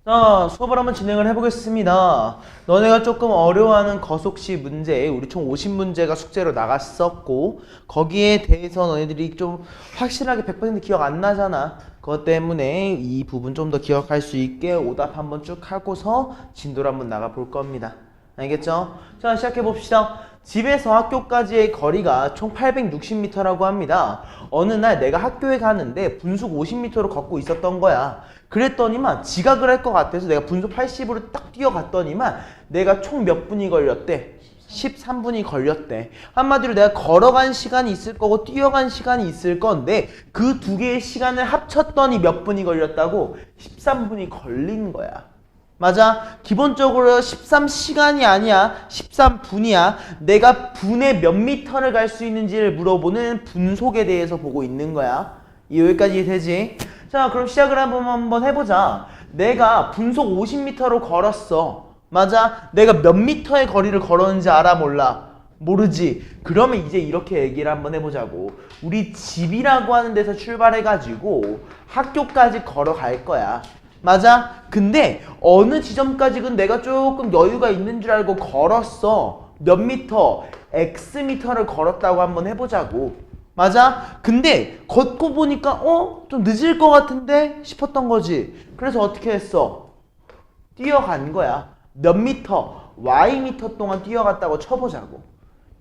자, 수업을 한번 진행을 해보겠습니다. 너네가 조금 어려워하는 거속시 문제, 우리 총 50문제가 숙제로 나갔었고 거기에 대해서 너네들이 좀 확실하게 100% 기억 안 나잖아. 그것 때문에 이 부분 좀 더 기억할 수 있게 오답 한번 쭉 하고서 진도를 한번 나가 볼 겁니다. 알겠죠? 자, 시작해 봅시다. 집에서 학교까지의 거리가 총 860m라고 합니다. 어느 날 내가 학교에 가는데 분속 50m로 걷고 있었던 거야. 그랬더니만 지각을 할 것 같아서 내가 분속 80으로 딱 뛰어갔더니만 내가 총 몇 분이 걸렸대? 13분이 걸렸대. 한마디로 내가 걸어간 시간이 있을 거고 뛰어간 시간이 있을 건데 그 두 개의 시간을 합쳤더니 몇 분이 걸렸다고? 13분이 걸린 거야. 맞아. 기본적으로 13시간이 아니야. 13분이야. 내가 분에 몇 미터를 갈 수 있는지를 물어보는 분속에 대해서 보고 있는 거야. 여기까지 되지? 자, 그럼 시작을 한번 해보자. 내가 분속 50m로 걸었어. 맞아. 내가 몇 미터의 거리를 걸었는지 알아? 몰라? 모르지. 그러면 이제 이렇게 얘기를 한번 해보자고. 우리 집이라고 하는 데서 출발해가지고 학교까지 걸어갈 거야. 맞아? 근데 어느 지점까지는 내가 조금 여유가 있는 줄 알고 걸었어. 몇 미터? X 미터를 걸었다고 한번 해보자고. 맞아? 근데 걷고 보니까 좀 늦을 것 같은데 싶었던 거지. 그래서 어떻게 했어? 뛰어간 거야. 몇 미터? Y 미터 동안 뛰어갔다고 쳐보자고.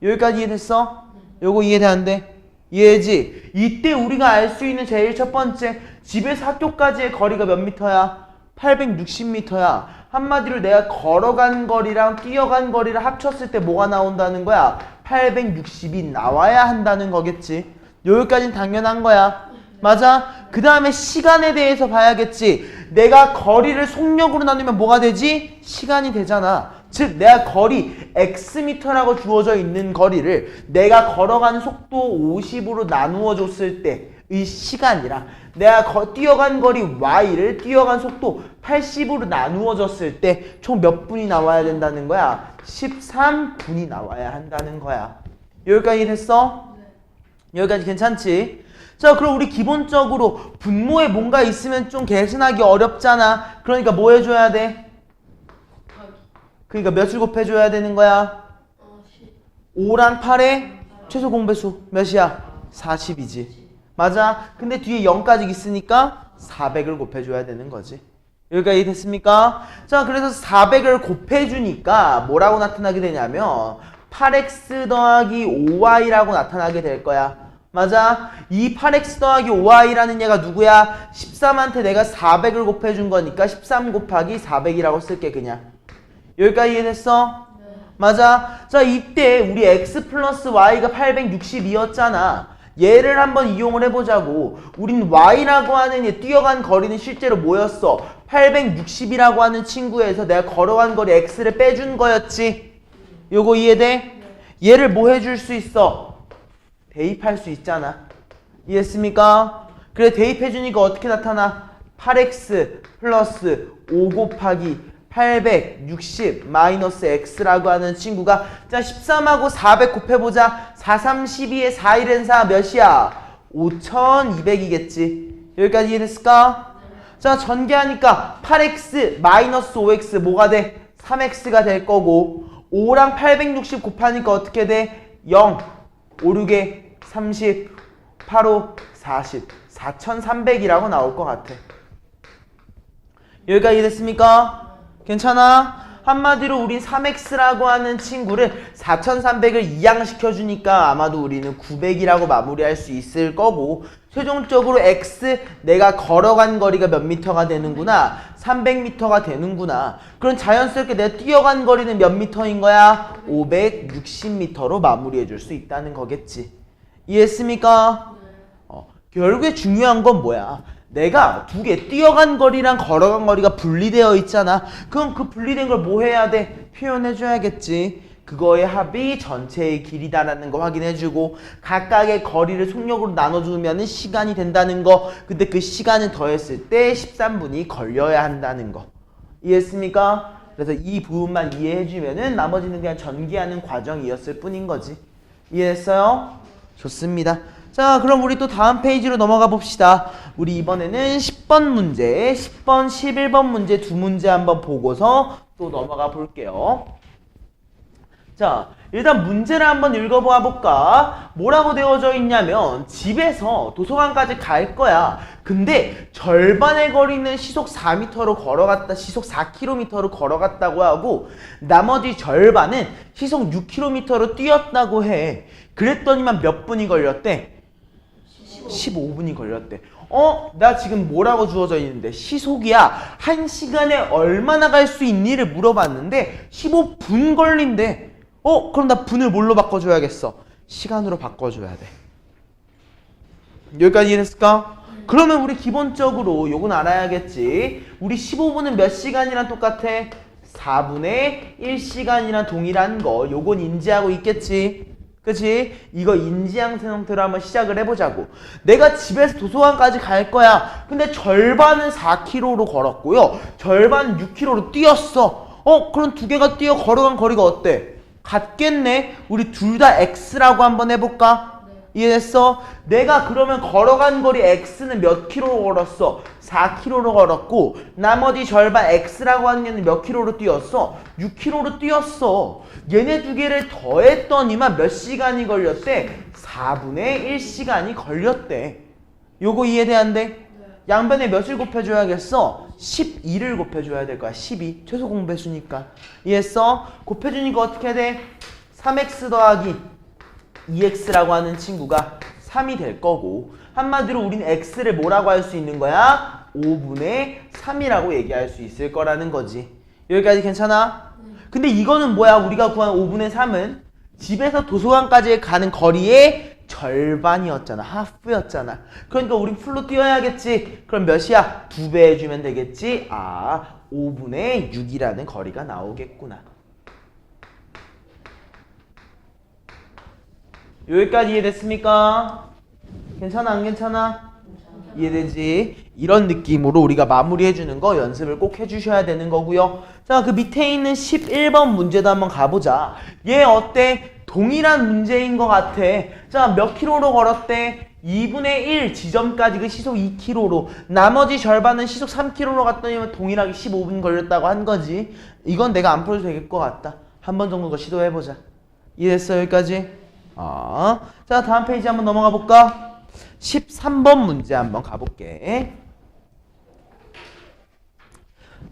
여기까지 이해됐어? 요거 이해돼 안 돼? 이해지? 이때 우리가 알 수 있는 제일 첫 번째, 집에서 학교까지의 거리가 몇 미터야? 860m야. 한마디로 내가 걸어간 거리랑 뛰어간 거리를 합쳤을 때 뭐가 나온다는 거야? 860이 나와야 한다는 거겠지. 여기까지는 당연한 거야. 맞아? 그 다음에 시간에 대해서 봐야겠지. 내가 거리를 속력으로 나누면 뭐가 되지? 시간이 되잖아. 즉 내가 거리 X미터라고 주어져 있는 거리를 내가 걸어간 속도 50으로 나누어 줬을 때의 시간이랑 내가 뛰어간 거리 Y를 뛰어간 속도 80으로 나누어 줬을 때 총 몇 분이 나와야 된다는 거야? 13분이 나와야 한다는 거야. 여기까지 됐어? 여기까지 괜찮지? 자, 그럼 우리 기본적으로 분모에 뭔가 있으면 좀 계산하기 어렵잖아. 그러니까 뭐 해줘야 돼? 그러니까 몇을 곱해줘야 되는 거야? 5랑 8의 최소 공배수 몇이야? 40이지. 맞아? 근데 뒤에 0까지 있으니까 400을 곱해줘야 되는 거지. 여기까지 됐습니까? 자, 그래서 400을 곱해주니까 뭐라고 나타나게 되냐면 8x 더하기 5y라고 나타나게 될 거야. 맞아? 이 8x 더하기 5y라는 얘가 누구야? 13한테 내가 400을 곱해준 거니까 13 곱하기 400이라고 쓸게 그냥. 여기까지 이해됐어? 네. 맞아? 자, 이때 우리 x 플러스 y가 862였잖아. 얘를 한번 이용을 해보자고. 우린 y라고 하는 얘 뛰어간 거리는 실제로 뭐였어? 860이라고 하는 친구에서 내가 걸어간 거리 x를 빼준 거였지. 요거 이해돼? 네. 얘를 뭐 해줄 수 있어? 대입할 수 있잖아. 이해했습니까? 그래, 대입해주니까 어떻게 나타나? 8x 플러스 5 곱하기 860 마이너스 x라고 하는 친구가, 자, 13하고 400 곱해보자. 4, 3, 12에 4, 1은 4 몇이야? 5200이겠지. 여기까지 이해됐을까? 자, 전개하니까 8x 마이너스 5x 뭐가 돼? 3x가 될 거고, 5랑 860 곱하니까 어떻게 돼? 0, 5, 6에 30, 8, 5, 40, 4300이라고 나올 것 같아. 여기까지 이해됐습니까? 괜찮아? 한마디로 우린 3x라고 하는 친구를 4300을 이항시켜주니까 아마도 우리는 900이라고 마무리할 수 있을 거고, 최종적으로 x 내가 걸어간 거리가 몇 미터가 되는구나? 300m가 되는구나. 그럼 자연스럽게 내가 뛰어간 거리는 몇 미터인 거야? 560m로 마무리해 줄 수 있다는 거겠지. 이해했습니까? 결국에 중요한 건 뭐야? 내가 두 개 뛰어간 거리랑 걸어간 거리가 분리되어 있잖아. 그럼 그 분리된 걸 뭐 해야 돼? 표현해줘야겠지. 그거의 합이 전체의 길이다라는 거 확인해주고, 각각의 거리를 속력으로 나눠주면 시간이 된다는 거. 근데 그 시간을 더했을 때 13분이 걸려야 한다는 거. 이해했습니까? 그래서 이 부분만 이해해주면은 나머지는 그냥 전개하는 과정이었을 뿐인 거지. 이해했어요? 좋습니다. 자, 그럼 우리 또 다음 페이지로 넘어가 봅시다. 우리 이번에는 10번 문제, 10번, 11번 문제 두 문제 한번 보고서 또 넘어가 볼게요. 자, 일단 문제를 한번 읽어보아 볼까? 뭐라고 되어져 있냐면 집에서 도서관까지 갈 거야. 근데 절반의 거리는 시속 4m로 걸어갔다, 시속 4km로 걸어갔다고 하고 나머지 절반은 시속 6km로 뛰었다고 해. 그랬더니만 몇 분이 걸렸대? 15분이 걸렸대. 나 지금 뭐라고 주어져 있는데 시속이야. 1시간에 얼마나 갈 수 있니를 물어봤는데 15분 걸린대. 그럼 나 분을 뭘로 바꿔줘야겠어? 시간으로 바꿔줘야 돼. 여기까지 이해됐을까? 그러면 우리 기본적으로 요건 알아야겠지. 우리 15분은 몇 시간이랑 똑같아? 4분의 1시간이랑 동일한 거. 요건 인지하고 있겠지. 그치? 이거 인지양생 형태로 한번 시작을 해보자고. 내가 집에서 도서관까지 갈 거야. 근데 절반은 4km로 걸었고요. 절반은 6km로 뛰었어. 그럼 두 개가 뛰어 걸어간 거리가 어때? 같겠네? 우리 둘 다 x라고 한번 해볼까? 네. 이해됐어? 내가 그러면 걸어간 거리 x는 몇 킬로로 걸었어? 4km로 걸었고 나머지 절반 x라고 하는 얘는 몇 킬로로 뛰었어? 6km로 뛰었어. 얘네 두 개를 더했더니만 몇 시간이 걸렸대? 4분의 1시간이 걸렸대. 요거 이해돼 안 돼? 네. 양변에 몇을 곱해줘야겠어? 12를 곱해줘야 될 거야. 12. 최소 공배수니까. 이해했어? 곱해주니까 어떻게 돼? 3x 더하기 2x라고 하는 친구가 3이 될 거고 한마디로 우리는 x를 뭐라고 할 수 있는 거야? 5분의 3이라고 얘기할 수 있을 거라는 거지. 여기까지 괜찮아? 근데 이거는 뭐야? 우리가 구한 5분의 3은 집에서 도서관까지 가는 거리의 절반이었잖아. 하프였잖아. 그러니까 우린 풀로 뛰어야겠지. 그럼 몇이야? 2배 해주면 되겠지? 5분의 6이라는 거리가 나오겠구나. 여기까지 이해됐습니까? 괜찮아 안 괜찮아? 이해되지? 이런 느낌으로 우리가 마무리해주는 거 연습을 꼭 해주셔야 되는 거고요. 자, 그 밑에 있는 11번 문제도 한번 가보자. 얘 어때? 동일한 문제인 것 같아. 자, 몇 킬로로 걸었대? 2분의 1 지점까지 그 시속 2km로 나머지 절반은 시속 3km로 갔더니 동일하게 15분 걸렸다고 한 거지. 이건 내가 안 풀어도 될 것 같다. 한 번 정도 더 시도해보자. 이해됐어 여기까지? 자, 다음 페이지 한번 넘어가 볼까? 13번 문제 한번 가볼게.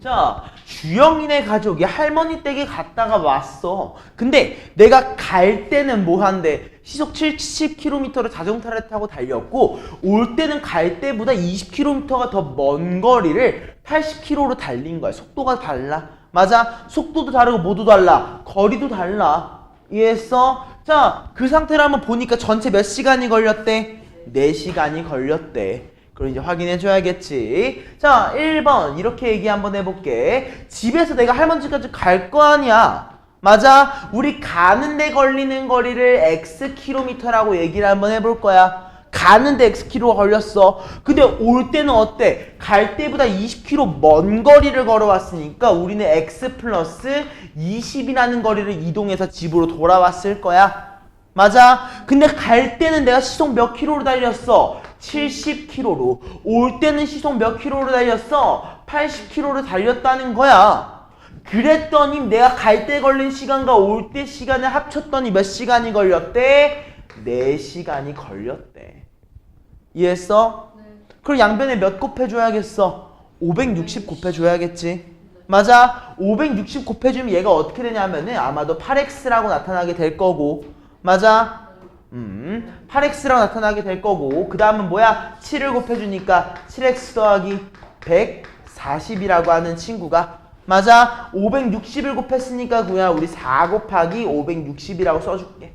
자, 주영이네 가족이 할머니 댁에 갔다가 왔어. 근데 내가 갈 때는 뭐 한대? 시속 70km를 자동차를 타고 달렸고 올 때는 갈 때보다 20km가 더 먼 거리를 80km로 달린 거야. 속도가 달라. 맞아? 속도도 다르고 뭐도 달라. 거리도 달라. 이해했어? 자, 그 상태를 한번 보니까 전체 몇 시간이 걸렸대? 4시간이 걸렸대. 그럼 이제 확인해 줘야겠지. 자, 1번 이렇게 얘기 한번 해볼게. 집에서 내가 할머니 집까지 갈 거 아니야. 맞아? 우리 가는데 걸리는 거리를 xkm라고 얘기를 한번 해볼 거야. 가는데 xkm가 걸렸어. 근데 올 때는 어때? 갈 때보다 20km 먼 거리를 걸어왔으니까 우리는 x 플러스 20이라는 거리를 이동해서 집으로 돌아왔을 거야. 맞아? 근데 갈 때는 내가 시속 몇 킬로로 달렸어? 70km로. 올 때는 시속 몇 킬로로 달렸어? 80km로 달렸다는 거야. 그랬더니 내가 갈 때 걸린 시간과 올 때 시간을 합쳤더니 몇 시간이 걸렸대? 4시간이 걸렸대. 이해했어? 네. 그럼 양변에 몇 곱해줘야겠어? 560 곱해줘야겠지. 맞아? 560 곱해주면 얘가 어떻게 되냐면은 아마도 8x라고 나타나게 될 거고. 맞아? 8x라고 나타나게 될 거고 그 다음은 뭐야? 7을 곱해주니까 7x 더하기 140이라고 하는 친구가 맞아? 560을 곱했으니까 그냥 우리 4 곱하기 560이라고 써줄게.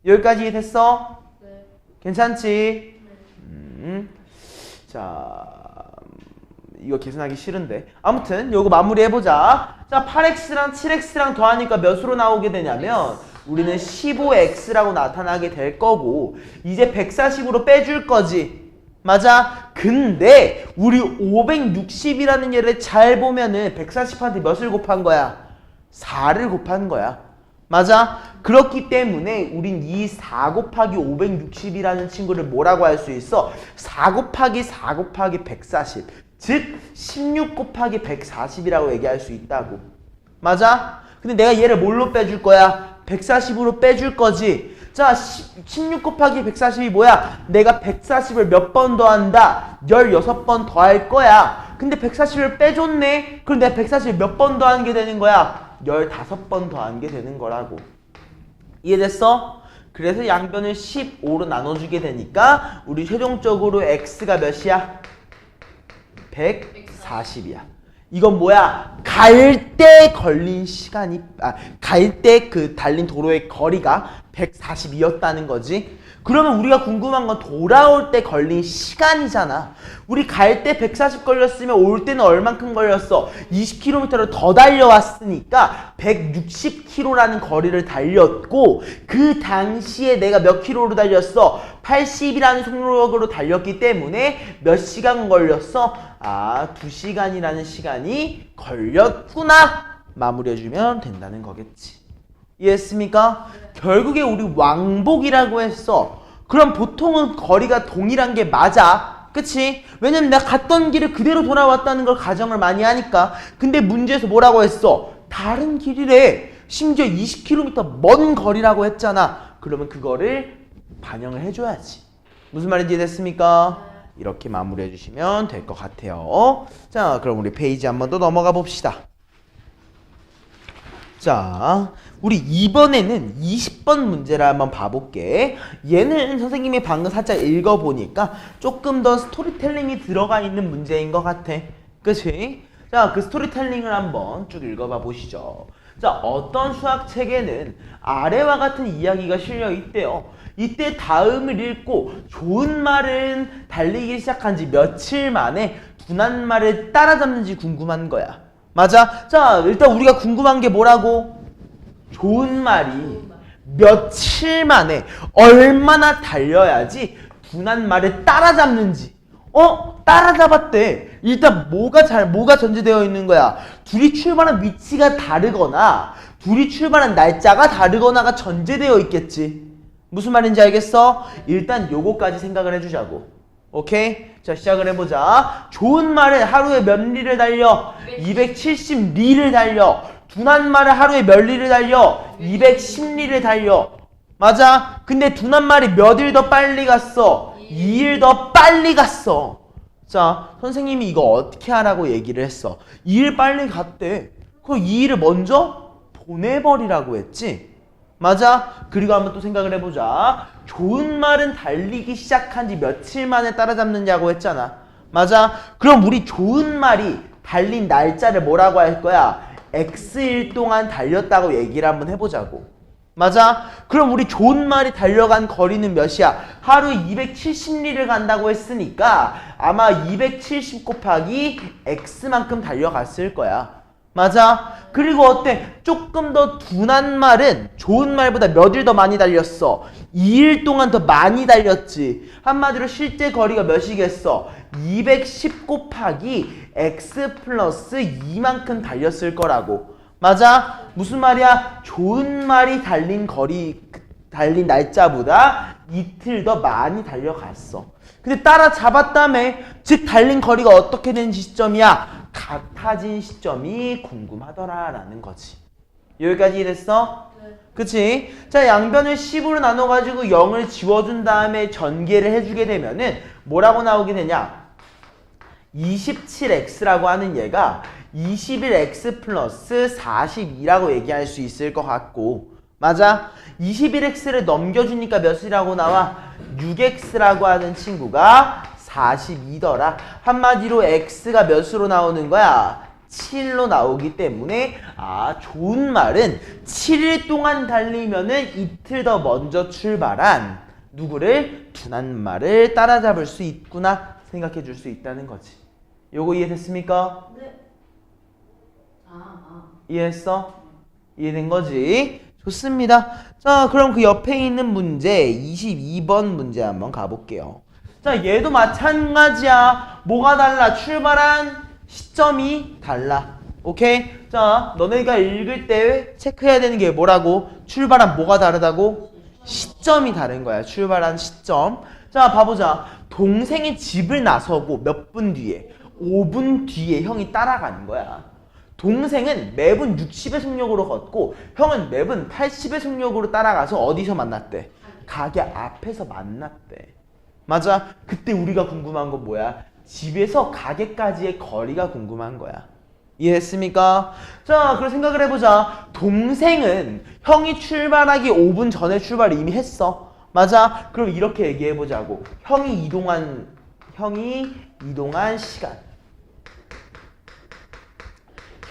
여기까지 됐어? 네. 괜찮지? 네. 자, 이거 계산하기 싫은데 아무튼 요거 마무리 해보자. 자, 8x랑 7x랑 더하니까 몇으로 나오게 되냐면 우리는 15x라고 나타나게 될 거고 이제 140으로 빼줄 거지. 맞아? 근데 우리 560이라는 얘를 잘 보면은 140한테 몇을 곱한 거야? 4를 곱한 거야. 맞아? 그렇기 때문에 우린 이 4 곱하기 560이라는 친구를 뭐라고 할 수 있어? 4 곱하기 4 곱하기 140. 즉 16 곱하기 140이라고 얘기할 수 있다고. 맞아? 근데 내가 얘를 뭘로 빼줄 거야? 140으로 빼줄 거지. 자, 16 곱하기 140이 뭐야? 내가 140을 몇 번 더한다? 16번 더할 거야. 근데 140을 빼줬네? 그럼 내가 140을 몇 번 더한 게 되는 거야? 15번 더한 게 되는 거라고. 이해됐어? 그래서 양변을 15로 나눠주게 되니까 우리 최종적으로 x가 몇이야? 140이야. 이건 뭐야? 갈 때 걸린 시간이 갈 때 그 달린 도로의 거리가 140이었다는 거지. 그러면 우리가 궁금한 건 돌아올 때 걸린 시간이잖아. 우리 갈 때 140 걸렸으면 올 때는 얼만큼 걸렸어? 20km를 더 달려왔으니까 160km라는 거리를 달렸고 그 당시에 내가 몇 킬로로 달렸어? 80이라는 속력으로 달렸기 때문에 몇 시간 걸렸어? 2시간이라는 시간이 걸렸구나. 마무리해주면 된다는 거겠지. 이해했습니까? 결국에 우리 왕복이라고 했어. 그럼 보통은 거리가 동일한 게 맞아. 그치? 왜냐면 내가 갔던 길을 그대로 돌아왔다는 걸 가정을 많이 하니까. 근데 문제에서 뭐라고 했어? 다른 길이래. 심지어 20km 먼 거리라고 했잖아. 그러면 그거를 반영을 해줘야지. 무슨 말인지 이해됐습니까? 이렇게 마무리해 주시면 될 것 같아요. 자, 그럼 우리 페이지 한 번 더 넘어가 봅시다. 자, 우리 이번에는 20번 문제를 한번 봐볼게. 얘는 선생님이 방금 살짝 읽어보니까 조금 더 스토리텔링이 들어가 있는 문제인 것 같아. 그치? 자, 그 스토리텔링을 한번 쭉 읽어봐 보시죠. 자, 어떤 수학책에는 아래와 같은 이야기가 실려 있대요. 이때 다음을 읽고 좋은 말은 달리기 시작한 지 며칠 만에 둔한 말을 따라잡는지 궁금한 거야. 맞아? 자, 일단 우리가 궁금한 게 뭐라고? 좋은 말이 며칠 만에 얼마나 달려야지 둔한 말을 따라잡는지. 따라잡았대. 일단 뭐가 전제되어 있는 거야? 둘이 출발한 위치가 다르거나 둘이 출발한 날짜가 다르거나가 전제되어 있겠지. 무슨 말인지 알겠어? 일단 요거까지 생각을 해주자고. 오케이? 자, 시작을 해보자. 좋은 말은 하루에 몇 리를 달려? 270리를 달려. 둔한 말은 하루에 몇 리를 달려? 210리를 달려. 맞아? 근데 둔한 말이 몇 일 더 빨리 갔어? 2일 더 빨리 갔어. 자, 선생님이 이거 어떻게 하라고 얘기를 했어? 2일 빨리 갔대. 그럼 2일을 먼저 보내버리라고 했지? 맞아? 그리고 한번 또 생각을 해보자. 좋은 말은 달리기 시작한 지 며칠 만에 따라잡느냐고 했잖아. 맞아? 그럼 우리 좋은 말이 달린 날짜를 뭐라고 할 거야? X일 동안 달렸다고 얘기를 한번 해보자고. 맞아? 그럼 우리 좋은 말이 달려간 거리는 몇이야? 하루에 270리를 간다고 했으니까 아마 270 곱하기 X만큼 달려갔을 거야. 맞아? 그리고 어때? 조금 더 둔한 말은 좋은 말보다 몇 일 더 많이 달렸어? 2일 동안 더 많이 달렸지. 한마디로 실제 거리가 몇이겠어? 210 곱하기 x 플러스 2만큼 달렸을 거라고. 맞아? 무슨 말이야? 좋은 말이 달린 날짜보다 이틀 더 많이 달려갔어. 근데 따라잡았다며. 즉 달린 거리가 어떻게 된 시점이야? 같아진 시점이 궁금하더라 라는 거지. 여기까지 이해됐어? 네. 그치? 자, 양변을 10으로 나눠가지고 0을 지워준 다음에 전개를 해주게 되면은 뭐라고 나오게 되냐? 27x라고 하는 얘가 21x 플러스 42라고 얘기할 수 있을 것 같고. 맞아? 21x를 넘겨주니까 몇이라고 나와? 6x라고 하는 친구가 42더라. 한마디로 x가 몇으로 나오는 거야? 7로 나오기 때문에 좋은 말은 7일 동안 달리면은 이틀 더 먼저 출발한 누구를? 둔한 말을 따라잡을 수 있구나 생각해 줄 수 있다는 거지. 요거 이해됐습니까? 네. 이해했어? 이해된 거지? 좋습니다. 자, 그럼 그 옆에 있는 문제 22번 문제 한번 가볼게요. 자, 얘도 마찬가지야. 뭐가 달라? 출발한 시점이 달라. 오케이? 자, 너네가 읽을 때 체크해야 되는 게 뭐라고? 출발한 뭐가 다르다고? 시점이 다른 거야. 출발한 시점. 자, 봐보자. 동생이 집을 나서고 몇 분 뒤에? 5분 뒤에 형이 따라가는 거야. 동생은 매분 60의 속력으로 걷고 형은 매분 80의 속력으로 따라가서 어디서 만났대? 가게 앞에서 만났대. 맞아? 그때 우리가 궁금한 건 뭐야? 집에서 가게까지의 거리가 궁금한 거야. 이해했습니까? 자, 그럼 생각을 해보자. 동생은 형이 출발하기 5분 전에 출발을 이미 했어. 맞아? 그럼 이렇게 얘기해보자고. 형이 이동한 시간.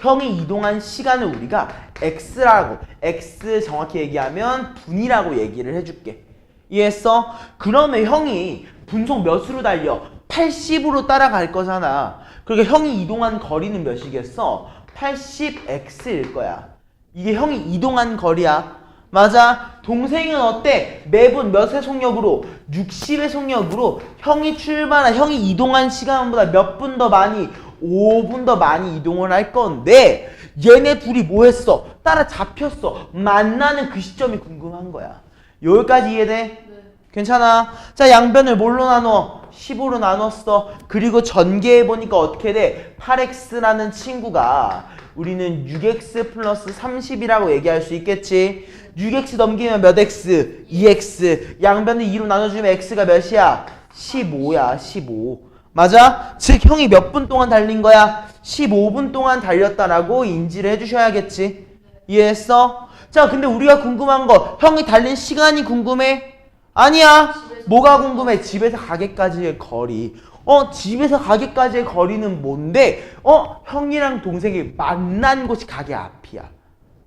형이 이동한 시간을 우리가 x라고, x 정확히 얘기하면 분이라고 얘기를 해줄게. 이해했어? 그러면 형이 분속 몇으로 달려? 80으로 따라갈 거잖아. 그러니까 형이 이동한 거리는 몇이겠어? 80x일 거야. 이게 형이 이동한 거리야. 맞아? 동생은 어때? 매분 몇의 속력으로? 60의 속력으로 형이 이동한 시간보다 몇 분 더 많이? 5분 더 많이 이동을 할 건데 얘네 둘이 뭐 했어? 따라잡혔어. 만나는 그 시점이 궁금한 거야. 여기까지 이해돼? 네. 괜찮아? 자, 양변을 뭘로 나눠? 15로 나눴어. 그리고 전개해보니까 어떻게 돼? 8x라는 친구가 우리는 6x 플러스 30이라고 얘기할 수 있겠지? 6x 넘기면 몇 x? 2x. 양변을 2로 나눠주면 x가 몇이야? 15야, 15. 맞아? 즉 형이 몇 분 동안 달린 거야? 15분 동안 달렸다라고 인지를 해주셔야겠지. 이해했어? 자, 근데 우리가 궁금한 거 형이 달린 시간이 궁금해? 아니야. 뭐가 궁금해? 집에서 가게까지의 거리. 집에서 가게까지의 거리는 뭔데? 형이랑 동생이 만난 곳이 가게 앞이야.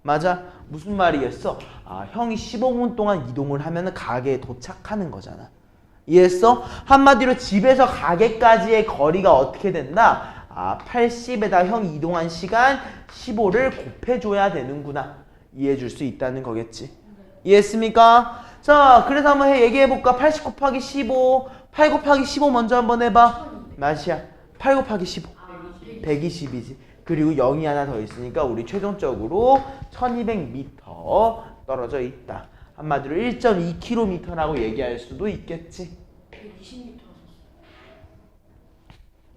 맞아? 무슨 말이겠어? 아, 형이 15분 동안 이동을 하면 가게에 도착하는 거잖아. 이해했어? 한마디로 집에서 가게까지의 거리가 어떻게 된다? 아, 80에다 형이 이동한 시간 15를 곱해줘야 되는구나. 이해해줄 수 있다는 거겠지. 이해했습니까? 자, 그래서 한번 얘기해볼까? 80 곱하기 15, 8 곱하기 15 먼저 한번 해봐. 몇이야? 8 곱하기 15. 120이지. 그리고 0이 하나 더 있으니까 우리 최종적으로 1200m 떨어져 있다. 한마디로 1.2km라고 얘기할 수도 있겠지. 120m.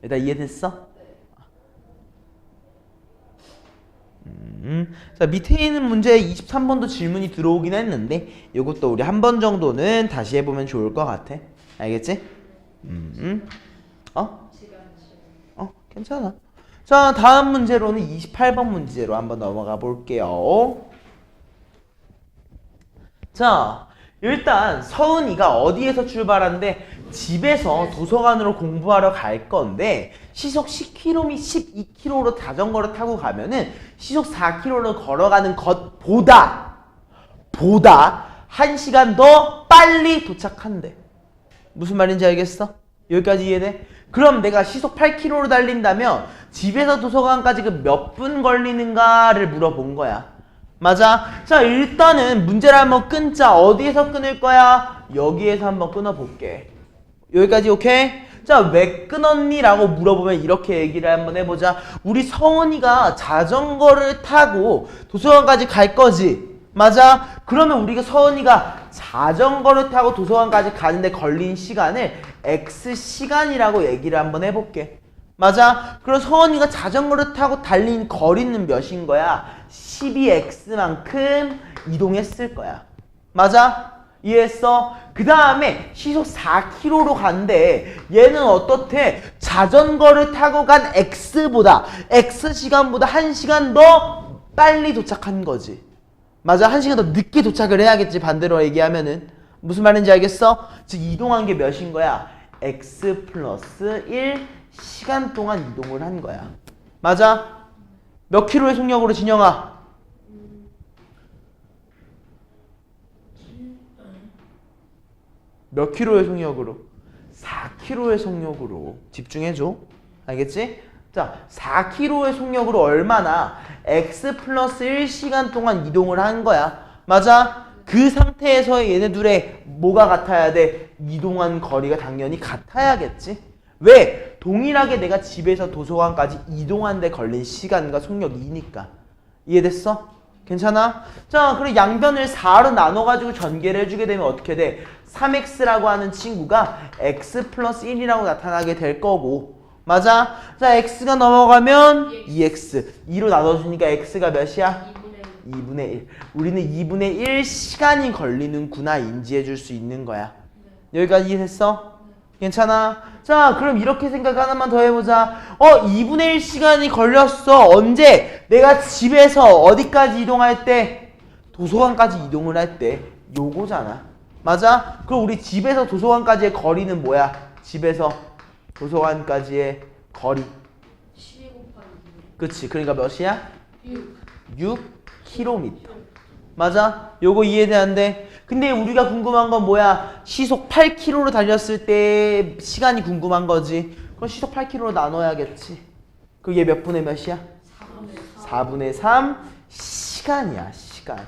일단 이해됐어? 자, 밑에 있는 문제 23번도 질문이 들어오긴 했는데 이것도 우리 한 번 정도는 다시 해보면 좋을 것 같아. 알겠지? 괜찮아. 자, 다음 문제로는 28번 문제로 한번 넘어가 볼게요. 자, 일단 서은이가 어디에서 출발한대? 집에서 도서관으로 공부하러 갈 건데 시속 10km, 12km로 자전거를 타고 가면은 시속 4km로 걸어가는 것보다 1시간 더 빨리 도착한대. 무슨 말인지 알겠어? 여기까지 이해돼? 그럼 내가 시속 8km로 달린다면 집에서 도서관까지 그 몇 분 걸리는가를 물어본 거야. 맞아? 자, 일단은 문제를 한번 끊자. 어디에서 끊을 거야? 여기에서 한번 끊어볼게. 여기까지 오케이? 자, 왜 끊었니? 라고 물어보면 이렇게 얘기를 한번 해보자. 우리 성은이가 자전거를 타고 도서관까지 갈 거지. 맞아? 그러면 우리가 서은이가 자전거를 타고 도서관까지 가는데 걸린 시간을 X시간이라고 얘기를 한번 해볼게. 맞아? 그럼 서은이가 자전거를 타고 달린 거리는 몇인 거야? 12X만큼 이동했을 거야. 맞아? 이해했어? 그 다음에 시속 4km로 간대. 얘는 어떻대? 자전거를 타고 간 X시간보다 1시간 더 빨리 도착한 거지. 맞아? 1시간 더 늦게 도착을 해야겠지. 반대로 얘기하면은. 무슨 말인지 알겠어? 즉 이동한 게 몇인 거야? X 플러스 1시간 동안 이동을 한 거야. 맞아? 몇 킬로의 속력으로 진영아? 몇 킬로의 속력으로? 4킬로의 속력으로. 집중해줘. 알겠지? 자, 4km의 속력으로 얼마나? x 플러스 1시간 동안 이동을 한 거야. 맞아? 그 상태에서 얘네 둘의 뭐가 같아야 돼? 이동한 거리가 당연히 같아야겠지? 왜? 동일하게 내가 집에서 도서관까지 이동하는데 걸린 시간과 속력이 2니까. 이해됐어? 괜찮아? 자, 그리고 양변을 4로 나눠가지고 전개를 해주게 되면 어떻게 돼? 3x라고 하는 친구가 x 플러스 1이라고 나타나게 될 거고. 맞아? 자, x가 넘어가면 2x. 2로 나눠주니까 x가 몇이야? 2분의 1. 우리는 2분의 1 시간이 걸리는구나 인지해 줄 수 있는 거야. 여기까지 이해됐어? 괜찮아? 자, 그럼 이렇게 생각 하나만 더 해보자. 2분의 1 시간이 걸렸어. 언제? 내가 집에서 어디까지 이동할 때? 도서관까지 이동을 할 때. 요거잖아. 맞아? 그럼 우리 집에서 도서관까지의 거리는 뭐야? 집에서 도서관까지의 거리. 12 곱하기 2. 그치? 그러니까 몇이야? 6. 6km. 맞아? 요거 이해돼안돼? 근데 우리가 궁금한 건 뭐야? 시속 8km로 달렸을 때 시간이 궁금한 거지. 그럼 시속 8km로 나눠야겠지. 그게 몇 분의 몇이야? 4분의 3 시간이야, 시간.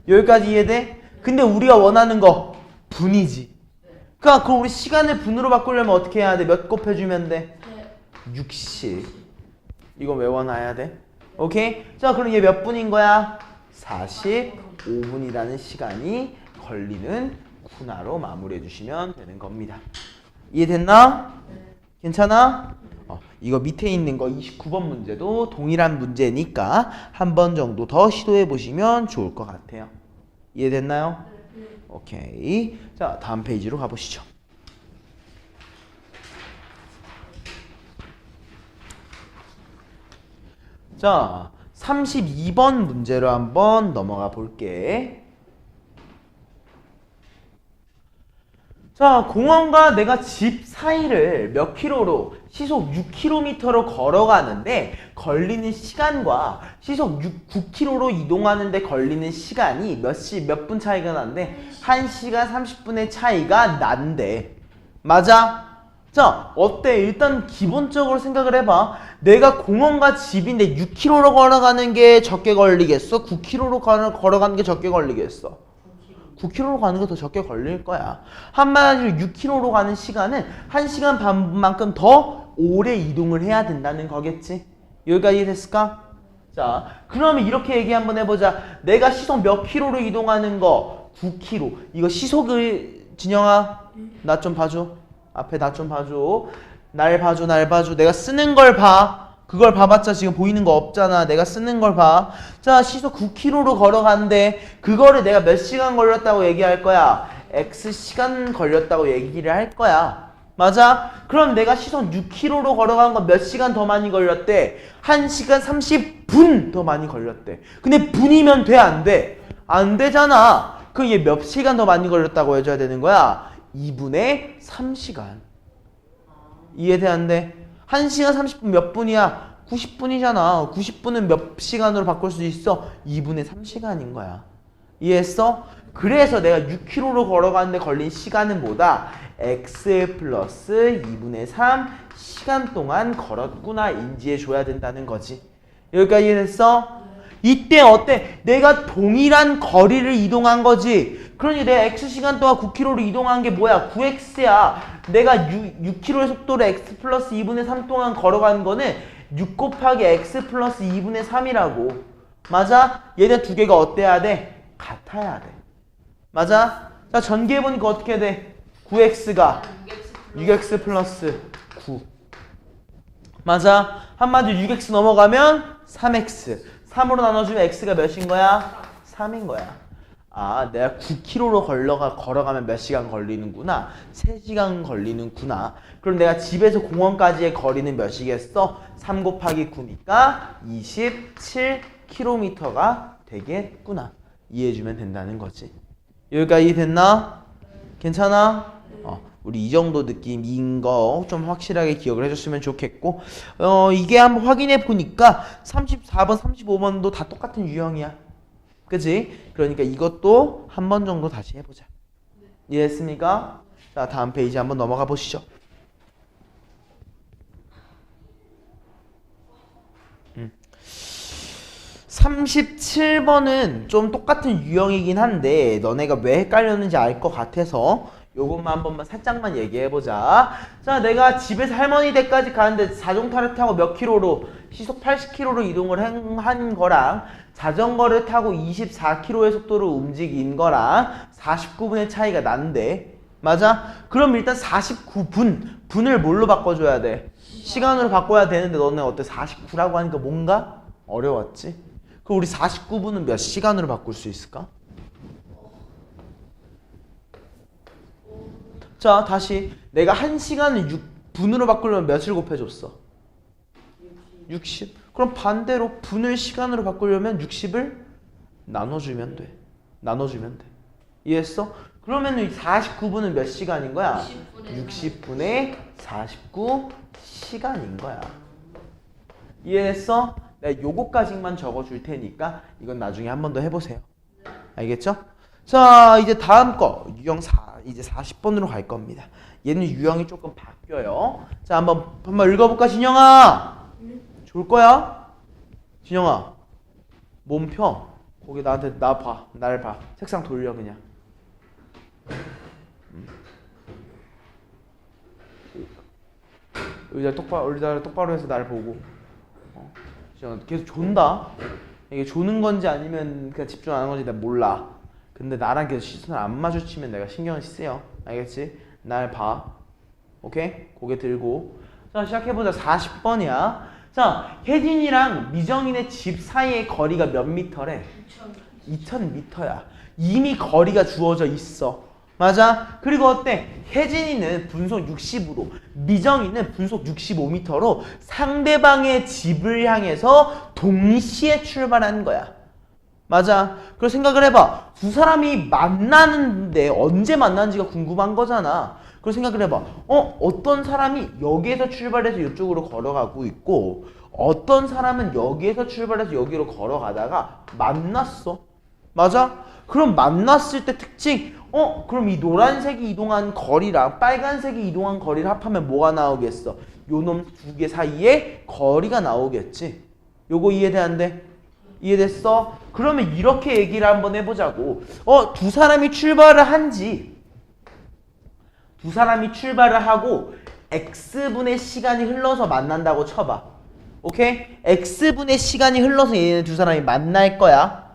여기까지 이해돼? 근데 우리가 원하는 거 분이지. 그러니까 그럼 우리 시간을 분으로 바꾸려면 어떻게 해야 돼? 몇 곱해주면 돼? 60. 이거 외워놔야 돼. 오케이? 자, 그럼 얘 몇 분인 거야? 45분이라는 시간이 걸리는 구나로 마무리해 주시면 되는 겁니다. 이해됐나? 괜찮아? 이거 밑에 있는 거 29번 문제도 동일한 문제니까 한 번 정도 더 시도해 보시면 좋을 것 같아요. 이해됐나요? 오케이. 자, 다음 페이지로 가보시죠. 자, 32번 문제로 한번 넘어가 볼게. 자, 공원과 내가 집 사이를 몇 킬로로? 시속 6km로 걸어가는데 걸리는 시간과 시속 9km로 이동하는데 걸리는 시간이 몇 분 차이가 난대? 1시간 30분의 차이가 난대. 맞아? 자, 어때? 일단 기본적으로 생각을 해봐. 내가 공원과 집인데 6km로 걸어가는 게 적게 걸리겠어? 9km로 걸어가는 게 적게 걸리겠어? 9km로 가는 게 더 적게 걸릴 거야. 한마디로 6km로 가는 시간은 1시간 반만큼 더 오래 이동을 해야 된다는 거겠지? 여기까지 됐을까? 자, 그러면 이렇게 얘기 한번 해보자. 내가 시속 몇 킬로로 이동하는 거? 9km. 이거 시속을, 진영아, 나 좀 봐줘. 앞에 나 좀 봐줘. 날 봐줘, 날 봐줘. 내가 쓰는 걸 봐. 그걸 봐봤자 지금 보이는 거 없잖아. 내가 쓰는 걸 봐. 자, 시속 9km로 걸어가는데 그거를 내가 몇 시간 걸렸다고 얘기할 거야? X시간 걸렸다고 얘기를 할 거야. 맞아? 그럼 내가 시속 6km로 걸어가는 건 몇 시간 더 많이 걸렸대? 1시간 30분 더 많이 걸렸대. 근데 분이면 돼, 안 돼? 안 되잖아. 그럼 얘 몇 시간 더 많이 걸렸다고 해줘야 되는 거야? 2분의 3시간. 이해돼, 안 돼? 1시간 30분 몇 분이야? 90분이잖아. 90분은 몇 시간으로 바꿀 수 있어? 2분의 3시간인 거야. 이해했어? 그래서 내가 6km로 걸어가는데 걸린 시간은 뭐다? x 플러스 2분의 3 시간 동안 걸었구나 인지해줘야 된다는 거지. 여기까지 이해됐어? 이때 어때? 내가 동일한 거리를 이동한 거지. 그러니 내가 x시간 동안 9km로 이동한 게 뭐야? 9x야. 내가 6km의 속도로 x 플러스 2분의 3 동안 걸어간 거는 6 곱하기 x 플러스 2분의 3이라고. 맞아? 얘네 두 개가 어때야 돼? 같아야 돼. 맞아? 자, 전개해보니까 어떻게 돼? 9x가 6x 플러스 9. 맞아? 한마디로 6x 넘어가면 3x. 3으로 나눠주면 x가 몇인 거야? 3인 거야. 아, 내가 9km로 걸어가면 몇 시간 걸리는구나. 3시간 걸리는구나. 그럼 내가 집에서 공원까지의 거리는 몇이겠어? 3 곱하기 9니까 27km가 되겠구나. 이해해주면 된다는 거지. 여기까지 됐나? 괜찮아? 우리 이 정도 느낌인 거 좀 확실하게 기억을 해줬으면 좋겠고, 이게 한번 확인해 보니까 34번, 35번도 다 똑같은 유형이야. 그치? 그러니까 이것도 한 번 정도 다시 해보자. 이해했습니까? 자, 다음 페이지 한번 넘어가 보시죠. 37번은 좀 똑같은 유형이긴 한데 너네가 왜 헷갈렸는지 알 것 같아서 요것만 한 번만 살짝만 얘기해보자. 자, 내가 집에서 할머니 댁까지 가는데 자동차를 타고 몇 킬로로 시속 80킬로로 이동을 한 거랑 자전거를 타고 24킬로의 속도로 움직인 거랑 49분의 차이가 난대. 맞아? 그럼 일단 49분을 뭘로 바꿔줘야 돼? 시간으로 바꿔야 되는데 너네 어때? 49라고 하니까 뭔가 어려웠지? 그럼 우리 49분은 몇 시간으로 바꿀 수 있을까? 자, 다시 내가 1시간을 6분으로 바꾸려면 몇을 곱해줬어? 60. 그럼 반대로 분을 시간으로 바꾸려면 60을 나눠주면 돼. 나눠주면 돼. 이해했어? 그러면 49분은 몇 시간인 거야? 60분의 49시간인 거야. 이해했어? 내가 요거까지만 적어줄 테니까 이건 나중에 한 번 더 해보세요. 알겠죠? 자, 이제 다음 거 유형 4 이제 40번으로 갈 겁니다. 얘는 유형이 조금 바뀌어요. 자, 한번 읽어볼까, 진영아? 좋을 거야? 진영아, 몸 펴. 거기 나한테 나를 봐. 책상 돌려 그냥. 의자 똑바로 해서 나를 보고. 진영아, 계속 존다. 이게 조는 건지 아니면 그냥 집중 안 하는 건지 난 몰라. 근데 나랑 계속 시선을 안 마주치면 내가 신경을 쓰여. 알겠지? 날 봐. 오케이? 고개 들고. 자, 시작해보자. 40번이야. 자, 혜진이랑 미정이네 집 사이의 거리가 몇 미터래? 2000미터야. 이미 거리가 주어져 있어. 맞아? 그리고 어때? 혜진이는 분속 60으로, 미정이는 분속 65m로 상대방의 집을 향해서 동시에 출발하는 거야. 맞아. 그걸 생각을 해봐. 두 사람이 만나는데 언제 만나는지가 궁금한 거잖아. 그걸 생각을 해봐. 어떤 사람이 여기에서 출발해서 이쪽으로 걸어가고 있고 어떤 사람은 여기에서 출발해서 여기로 걸어가다가 만났어. 맞아? 그럼 만났을 때 특징 그럼 이 노란색이 이동한 거리랑 빨간색이 이동한 거리를 합하면 뭐가 나오겠어? 요놈 두 개 사이에 거리가 나오겠지. 요거 이해돼안돼? 이해됐어? 그러면 이렇게 얘기를 한번 해보자고. 두 사람이 출발을 하고 x분의 시간이 흘러서 만난다고 쳐봐. 오케이? x분의 시간이 흘러서 얘네 두 사람이 만날 거야.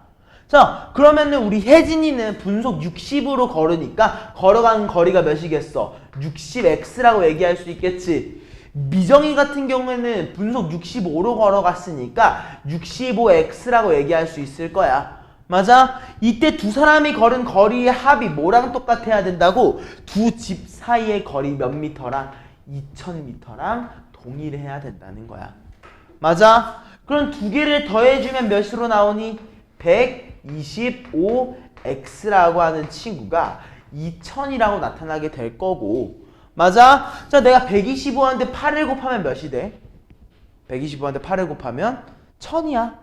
자, 그러면은 우리 혜진이는 분속 60으로 걸으니까 걸어가는 거리가 몇이겠어? 60x라고 얘기할 수 있겠지. 미정이 같은 경우에는 분속 65로 걸어갔으니까 65x라고 얘기할 수 있을 거야. 맞아? 이때 두 사람이 걸은 거리의 합이 뭐랑 똑같아야 된다고? 두 집 사이의 거리 몇 미터랑 2000m랑 동일해야 된다는 거야. 맞아? 그럼 두 개를 더해주면 몇으로 나오니? 125x라고 하는 친구가 2000이라고 나타나게 될 거고. 맞아? 자, 내가 125한테 8을 곱하면 몇이 돼? 125한테 8을 곱하면 1000이야.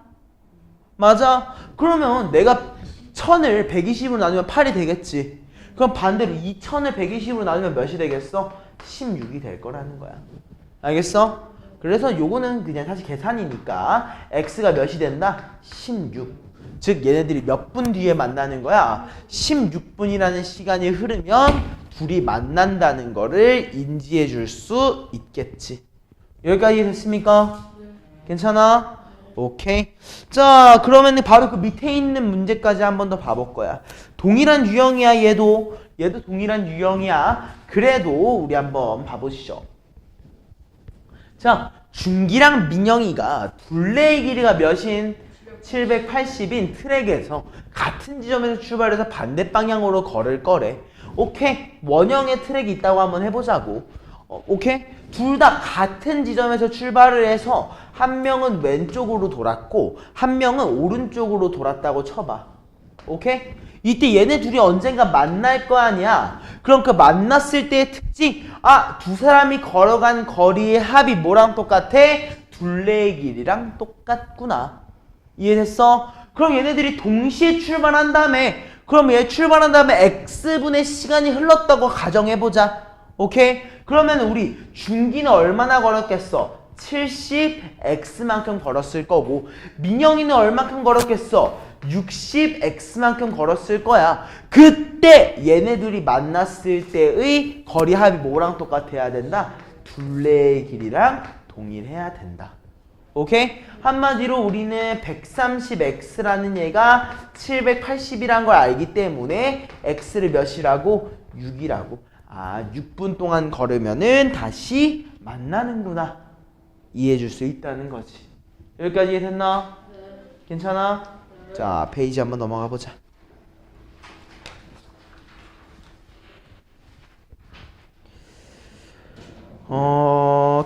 맞아? 그러면 내가 1000을 120으로 나누면 8이 되겠지. 그럼 반대로 2000을 120으로 나누면 몇이 되겠어? 16이 될 거라는 거야. 알겠어? 그래서 요거는 그냥 사실 계산이니까 x가 몇이 된다? 16. 즉 얘네들이 몇 분 뒤에 만나는 거야? 16분이라는 시간이 흐르면 둘이 만난다는 거를 인지해 줄 수 있겠지. 여기까지 됐습니까? 괜찮아? 오케이. 자, 그러면 바로 그 밑에 있는 문제까지 한 번 더 봐볼 거야. 동일한 유형이야. 얘도 동일한 유형이야. 그래도 우리 한번 봐보시죠. 자, 준기랑 민영이가 둘레의 길이가 몇인? 780인 트랙에서 같은 지점에서 출발해서 반대 방향으로 걸을 거래. 오케이? 원형의 트랙이 있다고 한번 해보자고. 오케이? 둘 다 같은 지점에서 출발을 해서 한 명은 왼쪽으로 돌았고 한 명은 오른쪽으로 돌았다고 쳐봐. 오케이? 이때 얘네 둘이 언젠가 만날 거 아니야. 그럼 그 만났을 때의 특징, 두 사람이 걸어간 거리의 합이 뭐랑 똑같아? 둘레의 길이랑 똑같구나. 이해됐어? 그럼 얘네들이 동시에 출발한 다음에, 그럼 얘 출발한 다음에 x분의 시간이 흘렀다고 가정해보자. 오케이? 그러면 우리 준기는 얼마나 걸었겠어? 70x만큼 걸었을 거고 민영이는 얼마큼 걸었겠어? 60x만큼 걸었을 거야. 그때 얘네들이 만났을 때의 거리 합이 뭐랑 똑같아야 된다? 둘레의 길이랑 동일해야 된다. 오케이? 한마디로 우리는 130x라는 얘가 780이란 걸 알기 때문에 x를 몇이라고? 6이라고. 아, 6분 동안 걸으면은 다시 만나는구나. 이해해 줄 수 있다는 거지. 여기까지 이해됐나? 괜찮아? 자, 페이지 한번 넘어가 보자.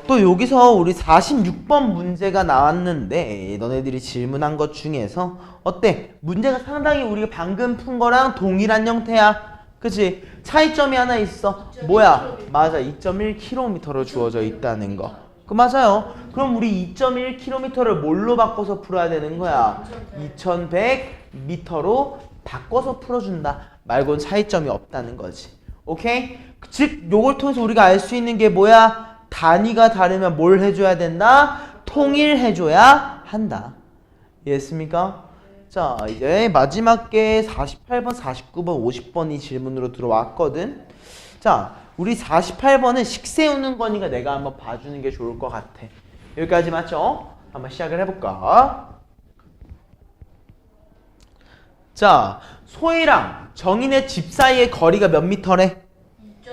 또 여기서 우리 46번 문제가 나왔는데 너네들이 질문한 것 중에서 어때? 문제가 상당히 우리가 방금 푼 거랑 동일한 형태야. 그치? 차이점이 하나 있어. 뭐야? 맞아. 2.1km로 주어져 있다는 거. 그 맞아요. 그럼 우리 2.1km를 뭘로 바꿔서 풀어야 되는 거야? 2100m로 바꿔서 풀어준다. 말고는 차이점이 없다는 거지. 오케이? 즉 요걸 통해서 우리가 알 수 있는 게 뭐야? 단위가 다르면 뭘 해줘야 된다? 통일해줘야 한다. 이해했습니까? 자, 이제 마지막 게 48번, 49번, 50번이 질문으로 들어왔거든. 자, 우리 48번은 식 세우는 거니까 내가 한번 봐주는 게 좋을 것 같아. 여기까지 맞죠? 한번 시작을 해볼까? 자, 소희랑 정인의 집 사이의 거리가 몇 미터래?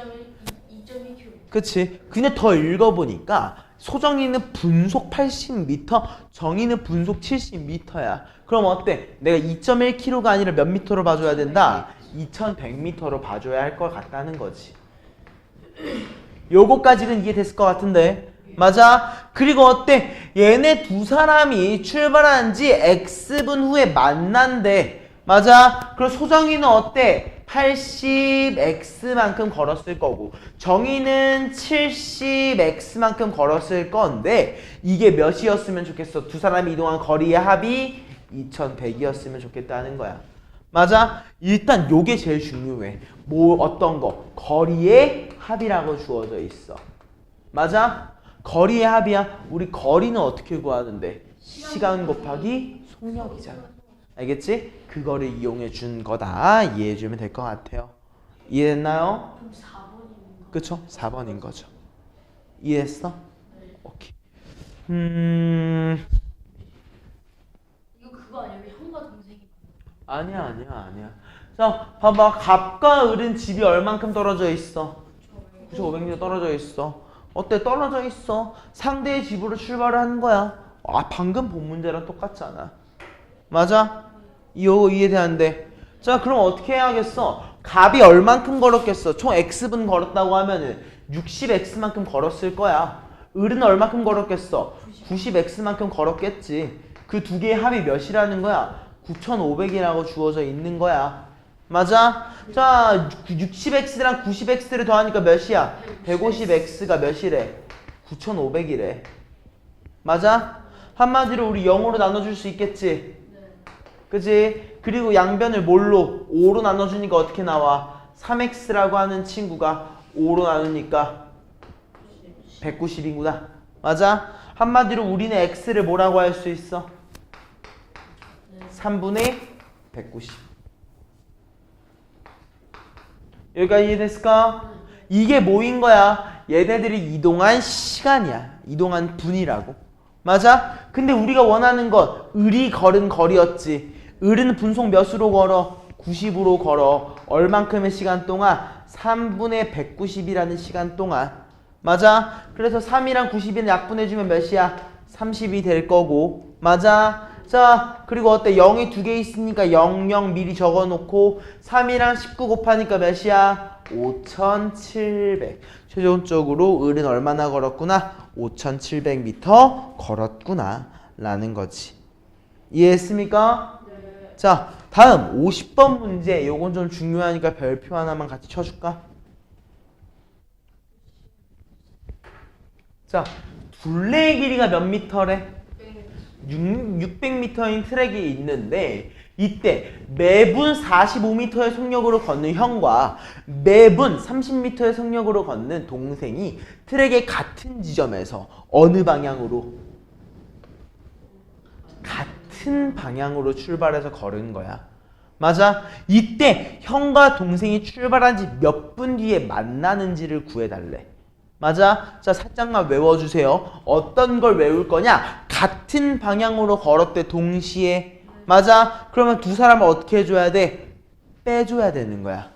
2.1km. 그치? 그냥 더 읽어보니까 소정이는 분속 80m, 정이는 분속 70m야. 그럼 어때? 내가 2.1km가 아니라 몇 미터로 봐줘야 된다? 2100m로 봐줘야 할 것 같다는 거지. 요거까지는 이해됐을 것 같은데. 맞아? 그리고 어때? 얘네 두 사람이 출발한 지 X분 후에 만난대. 맞아? 그럼 소정이는 어때? 80x만큼 걸었을 거고 정의는 70x만큼 걸었을 건데 이게 몇이었으면 좋겠어? 두 사람이 이동한 거리의 합이 2100이었으면 좋겠다는 거야. 맞아? 일단 요게 제일 중요해. 뭐 어떤 거? 거리의 합이라고 주어져 있어. 맞아? 거리의 합이야. 우리 거리는 어떻게 구하는데? 시간 곱하기 속력이잖아. 알겠지? 그거를 이용해 준 거다. 이해해 주면 될 것 같아요. 이해했나요? 그럼 4번입니다. 그쵸? 4번인 거죠. 이해했어? 네. 오케이. 이거 그거 아니야? 왜 형과 동생이? 아니야. 자, 봐봐. 갑과 을은 집이 얼만큼 떨어져 있어? 9,500m 떨어져 있어. 어때? 떨어져 있어. 상대의 집으로 출발을 하는 거야. 아, 방금 본 문제랑 똑같잖아. 맞아? 이거 이해되는데. 자, 그럼 어떻게 해야겠어? 갑이 얼만큼 걸었겠어? 총 x분 걸었다고 하면은 60x만큼 걸었을 거야. 을은 얼만큼 걸었겠어? 90x만큼 걸었겠지. 그 두 개의 합이 몇이라는 거야? 9,500이라고 주어져 있는 거야. 맞아? 자, 60x랑 90x를 더하니까 몇이야? 150x가 몇이래? 9,500이래. 맞아? 한마디로 우리 0으로 나눠줄 수 있겠지? 그치? 그리고 양변을 뭘로? 5로 나눠주니까 어떻게 나와? 3x라고 하는 친구가 5로 나누니까 190이구나. 맞아? 한마디로 우리는 x를 뭐라고 할 수 있어? 3분의 190. 여기까지 이해됐을까? 이게 뭐인 거야? 얘네들이 이동한 시간이야. 이동한 분이라고. 맞아? 근데 우리가 원하는 건 을이 걸은 거리였지. 을은 분속 몇으로 걸어? 90으로 걸어. 얼만큼의 시간 동안? 3분의 190이라는 시간 동안. 맞아? 그래서 3이랑 90을 약분해주면 몇이야? 30이 될 거고. 맞아? 자, 그리고 어때? 0이 두 개 있으니까 00 미리 적어놓고 3이랑 19 곱하니까 몇이야? 5700. 최종적으로 을은 얼마나 걸었구나? 5700m 걸었구나 라는 거지. 이해했습니까? 네. 자, 다음 50번 문제. 요건 좀 중요하니까 별표 하나만 같이 쳐줄까? 자, 둘레의 길이가 몇 미터래? 600m인 트랙이 있는데 이때 매분 45m의 속력으로 걷는 형과 매분 30m의 속력으로 걷는 동생이 트랙의 같은 지점에서 어느 방향으로? 같은 같은 방향으로 출발해서 걸은 거야. 맞아? 이때 형과 동생이 출발한 지 몇 분 뒤에 만나는지를 구해달래. 맞아? 자, 살짝만 외워주세요. 어떤 걸 외울 거냐? 같은 방향으로 걸었대, 동시에. 맞아? 그러면 두 사람을 어떻게 해줘야 돼? 빼줘야 되는 거야.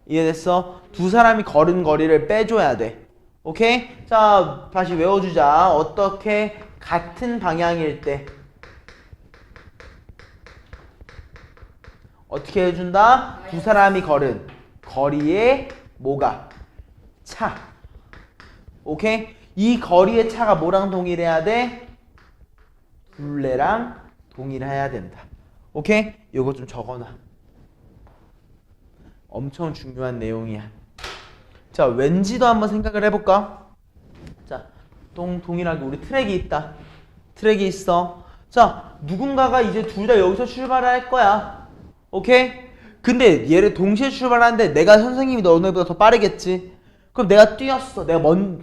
이해됐어? 두 사람이 걸은 거리를 빼줘야 돼. 오케이? 자, 다시 외워주자. 어떻게 같은 방향일 때 어떻게 해준다? 두 사람이 걸은 거리의 뭐가? 차. 오케이? 이 거리의 차가 뭐랑 동일해야 돼? 둘레랑 동일해야 된다. 오케이? 요거 좀 적어놔. 엄청 중요한 내용이야. 자, 왠지도 한번 생각을 해볼까? 자, 동일하게 우리 트랙이 있다. 트랙이 있어. 자, 누군가가 이제 둘 다 여기서 출발할 거야. 오케이? 근데 얘를 동시에 출발하는데 내가 선생님이 너네보다 더 빠르겠지? 그럼 내가 뛰었어. 내가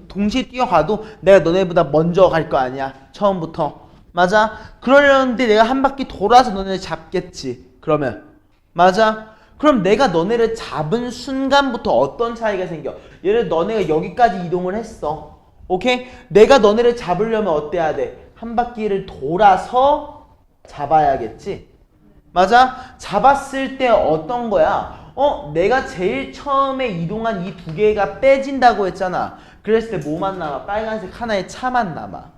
동시에 뛰어가도 내가 너네보다 먼저 갈 거 아니야. 처음부터. 맞아? 그러려는데 내가 한 바퀴 돌아서 너네를 잡겠지. 그러면. 맞아? 그럼 내가 너네를 잡은 순간부터 어떤 차이가 생겨? 예를 들어 너네가 여기까지 이동을 했어. 오케이? 내가 너네를 잡으려면 어때야 돼? 한 바퀴를 돌아서 잡아야겠지? 맞아? 잡았을 때 어떤 거야? 내가 제일 처음에 이동한 이 두 개가 빼진다고 했잖아. 그랬을 때 뭐만 남아? 빨간색 하나의 차만 남아.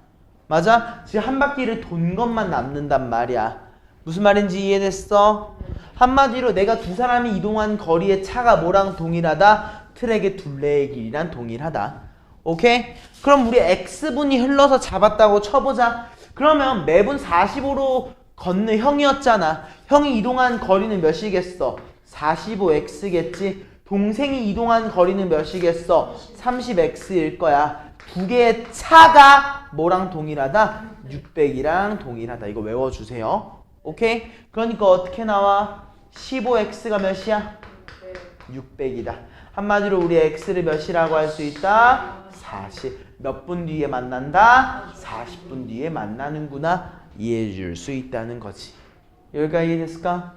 맞아? 지금 한 바퀴를 돈 것만 남는단 말이야. 무슨 말인지 이해됐어? 한마디로 내가 두 사람이 이동한 거리의 차가 뭐랑 동일하다? 트랙의 둘레의 길이랑 동일하다. 오케이? 그럼 우리 x분이 흘러서 잡았다고 쳐보자. 그러면 매분 45로 걷는 형이었잖아. 형이 이동한 거리는 몇이겠어? 45x겠지? 동생이 이동한 거리는 몇이겠어? 30x일 거야. 두 개의 차가 뭐랑 동일하다? 600이랑 동일하다. 이거 외워주세요. 오케이? 그러니까 어떻게 나와? 15x가 몇이야? 600이다. 한마디로 우리 x를 몇이라고 할 수 있다? 40. 몇 분 뒤에 만난다? 40분 뒤에 만나는구나. 이해해 줄 수 있다는 거지. 여기까지 이해됐을까?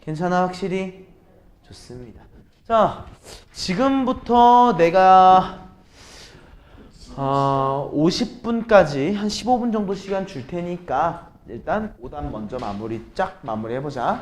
괜찮아 확실히? 좋습니다. 자, 지금부터 내가 50분까지 한 15분 정도 시간 줄 테니까 일단 5단 먼저 쫙 마무리 해보자.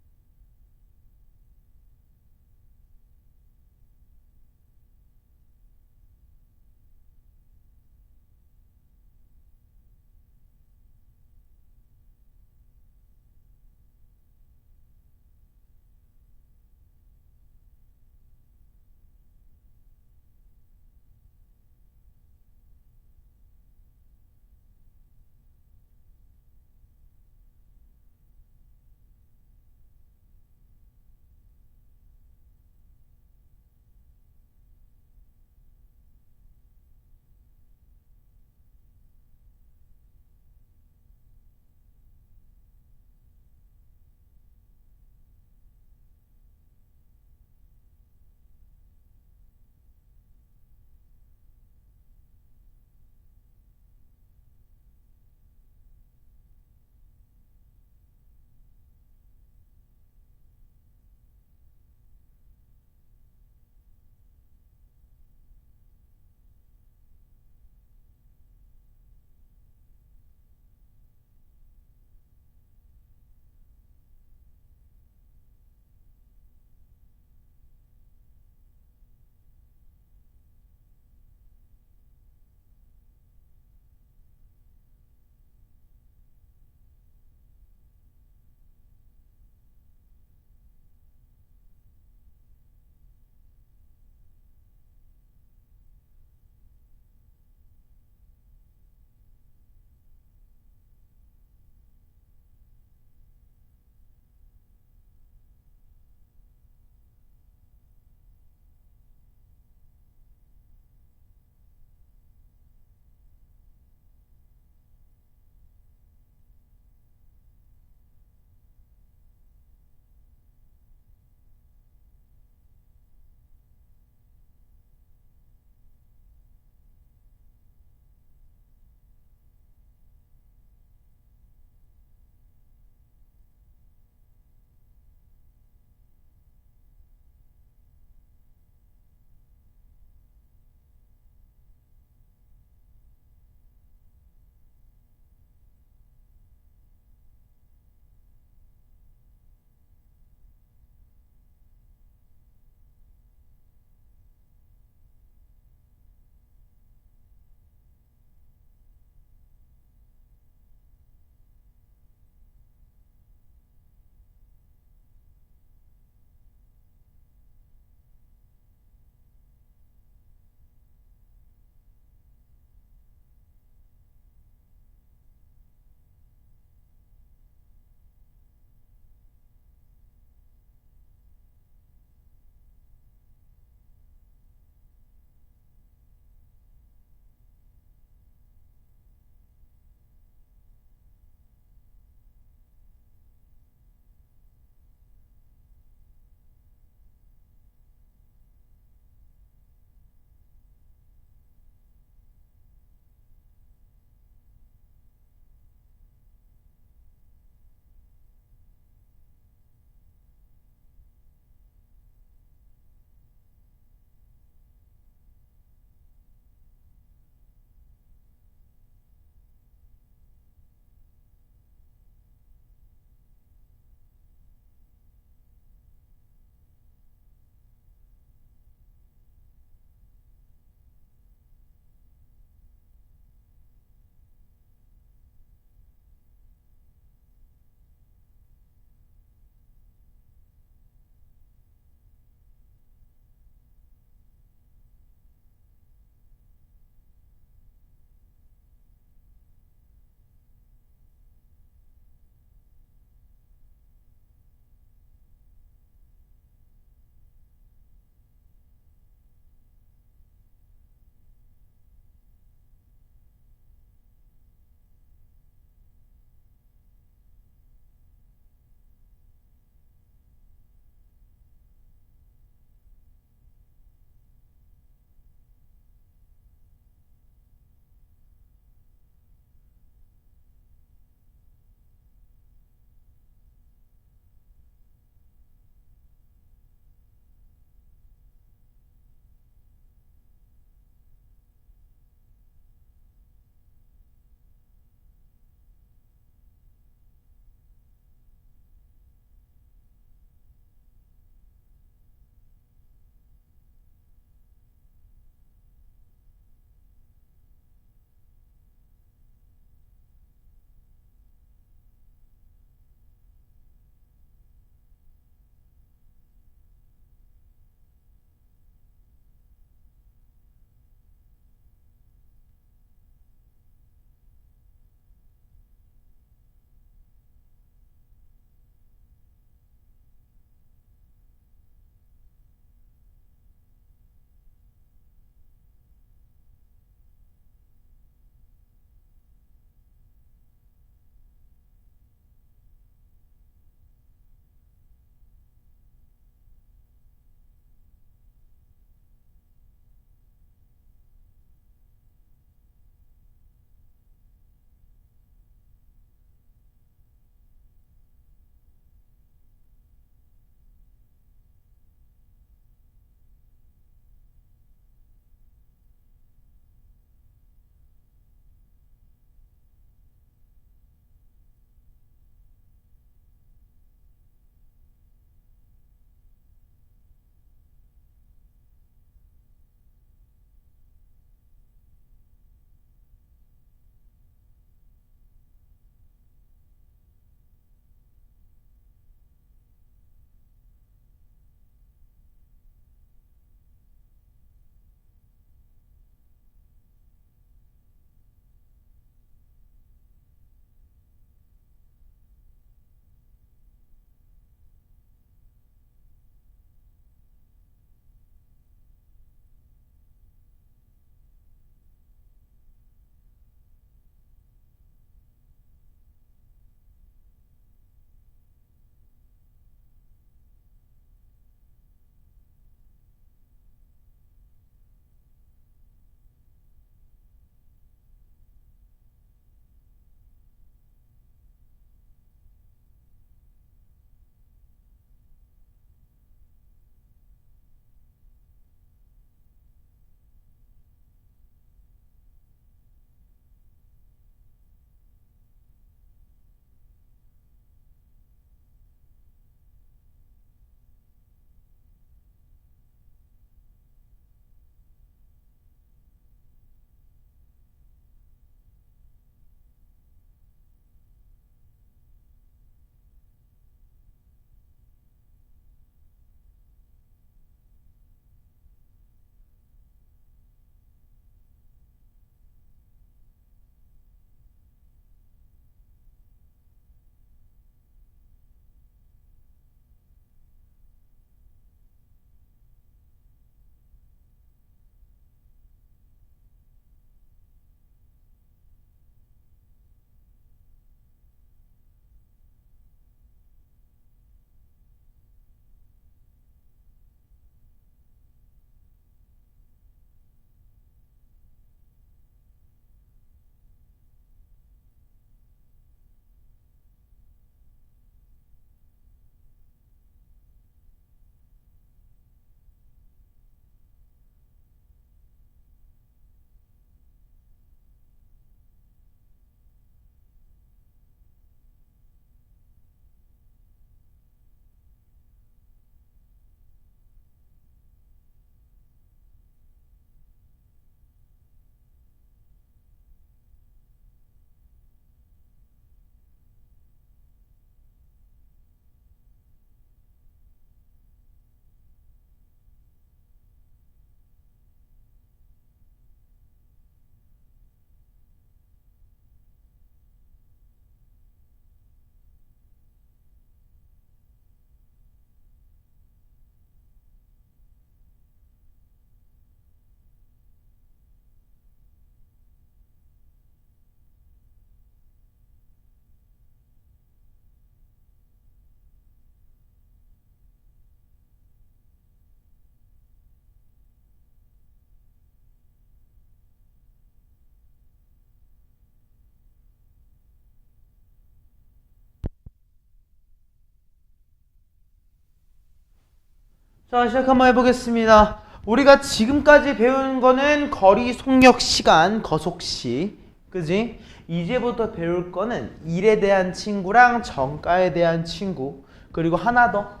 자, 시작 한번 해보겠습니다. 우리가 지금까지 배운 거는 거리 속력 시간 거속시, 그지? 이제부터 배울 거는 일에 대한 친구랑 정가에 대한 친구, 그리고 하나 더,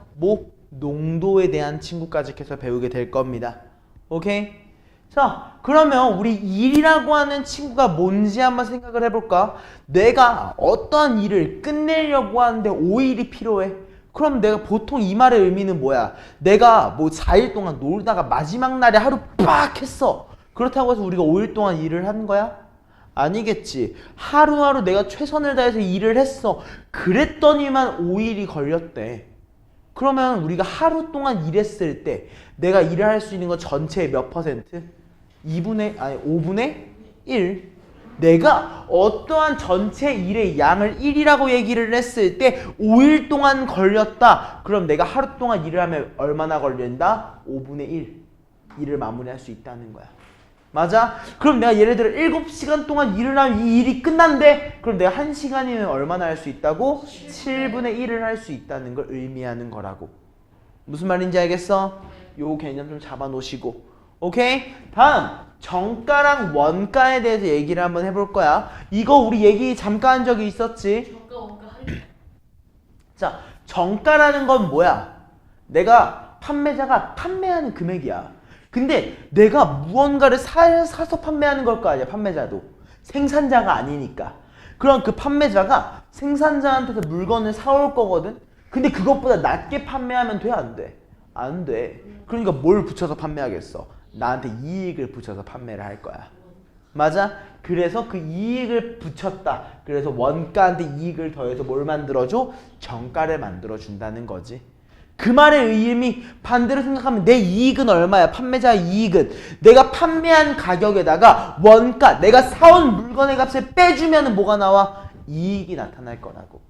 농도에 대한 친구까지 해서 배우게 될 겁니다. 오케이? 자, 그러면 우리 일이라고 하는 친구가 뭔지 한번 생각을 해볼까? 내가 어떤 일을 끝내려고 하는데 5일이 필요해. 그럼 내가 보통 이 말의 의미는 뭐야? 내가 뭐 4일 동안 놀다가 마지막 날에 하루 빡 했어. 그렇다고 해서 우리가 5일 동안 일을 한 거야? 아니겠지. 하루하루 내가 최선을 다해서 일을 했어. 그랬더니만 5일이 걸렸대. 그러면 우리가 하루 동안 일했을 때 내가 일을 할 수 있는 건 전체의 몇 퍼센트? 5분의 1. 내가 어떠한 전체 일의 양을 1이라고 얘기를 했을 때 5일 동안 걸렸다. 그럼 내가 하루 동안 일을 하면 얼마나 걸린다? 5분의 1. 일을 마무리할 수 있다는 거야. 맞아? 그럼 내가 예를 들어 7시간 동안 일을 하면 이 일이 끝난대. 그럼 내가 1시간이면 얼마나 할 수 있다고? 7분의 1을 할 수 있다는 걸 의미하는 거라고. 무슨 말인지 알겠어? 요 개념 좀 잡아 놓으시고. 오케이? 다음 정가랑 원가에 대해서 얘기를 한번 해볼 거야. 이거 우리 얘기 잠깐 한 적이 있었지? 원가 할래. 자, 정가라는 건 뭐야? 내가 판매자가 판매하는 금액이야. 근데 내가 무언가를 사서 판매하는 걸 거 아니야, 판매자도. 생산자가 아니니까. 그럼 그 판매자가 생산자한테서 물건을 사올 거거든? 근데 그것보다 낮게 판매하면 돼, 안 돼? 안 돼. 그러니까 뭘 붙여서 판매하겠어? 나한테 이익을 붙여서 판매를 할 거야. 맞아? 그래서 그 이익을 붙였다. 그래서 원가한테 이익을 더해서 뭘 만들어줘? 정가를 만들어준다는 거지. 그 말의 의미 반대로 생각하면 내 이익은 얼마야? 판매자의 이익은 내가 판매한 가격에다가 원가, 내가 사온 물건의 값을 빼주면 뭐가 나와? 이익이 나타날 거라고.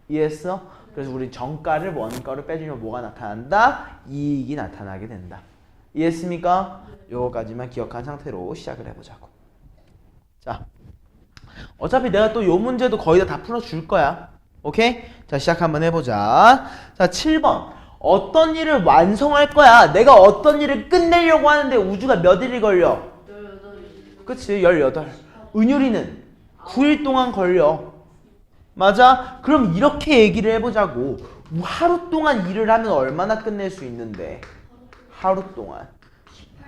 이해했어? 그래서 우리 정가를 원가로 빼주면 뭐가 나타난다? 이익이 나타나게 된다. 이해했습니까? 요거까지만 기억한 상태로 시작을 해보자고. 자, 어차피 내가 또 요 문제도 거의 다 풀어줄 거야. 오케이? 자, 시작 한번 해보자. 자, 7번. 어떤 일을 완성할 거야? 내가 어떤 일을 끝내려고 하는데 우주가 몇 일이 걸려? 18. 그치, 18. 은율이는 9일 동안 걸려. 맞아? 그럼 이렇게 얘기를 해보자고. 하루 동안 일을 하면 얼마나 끝낼 수 있는데? 하루 동안.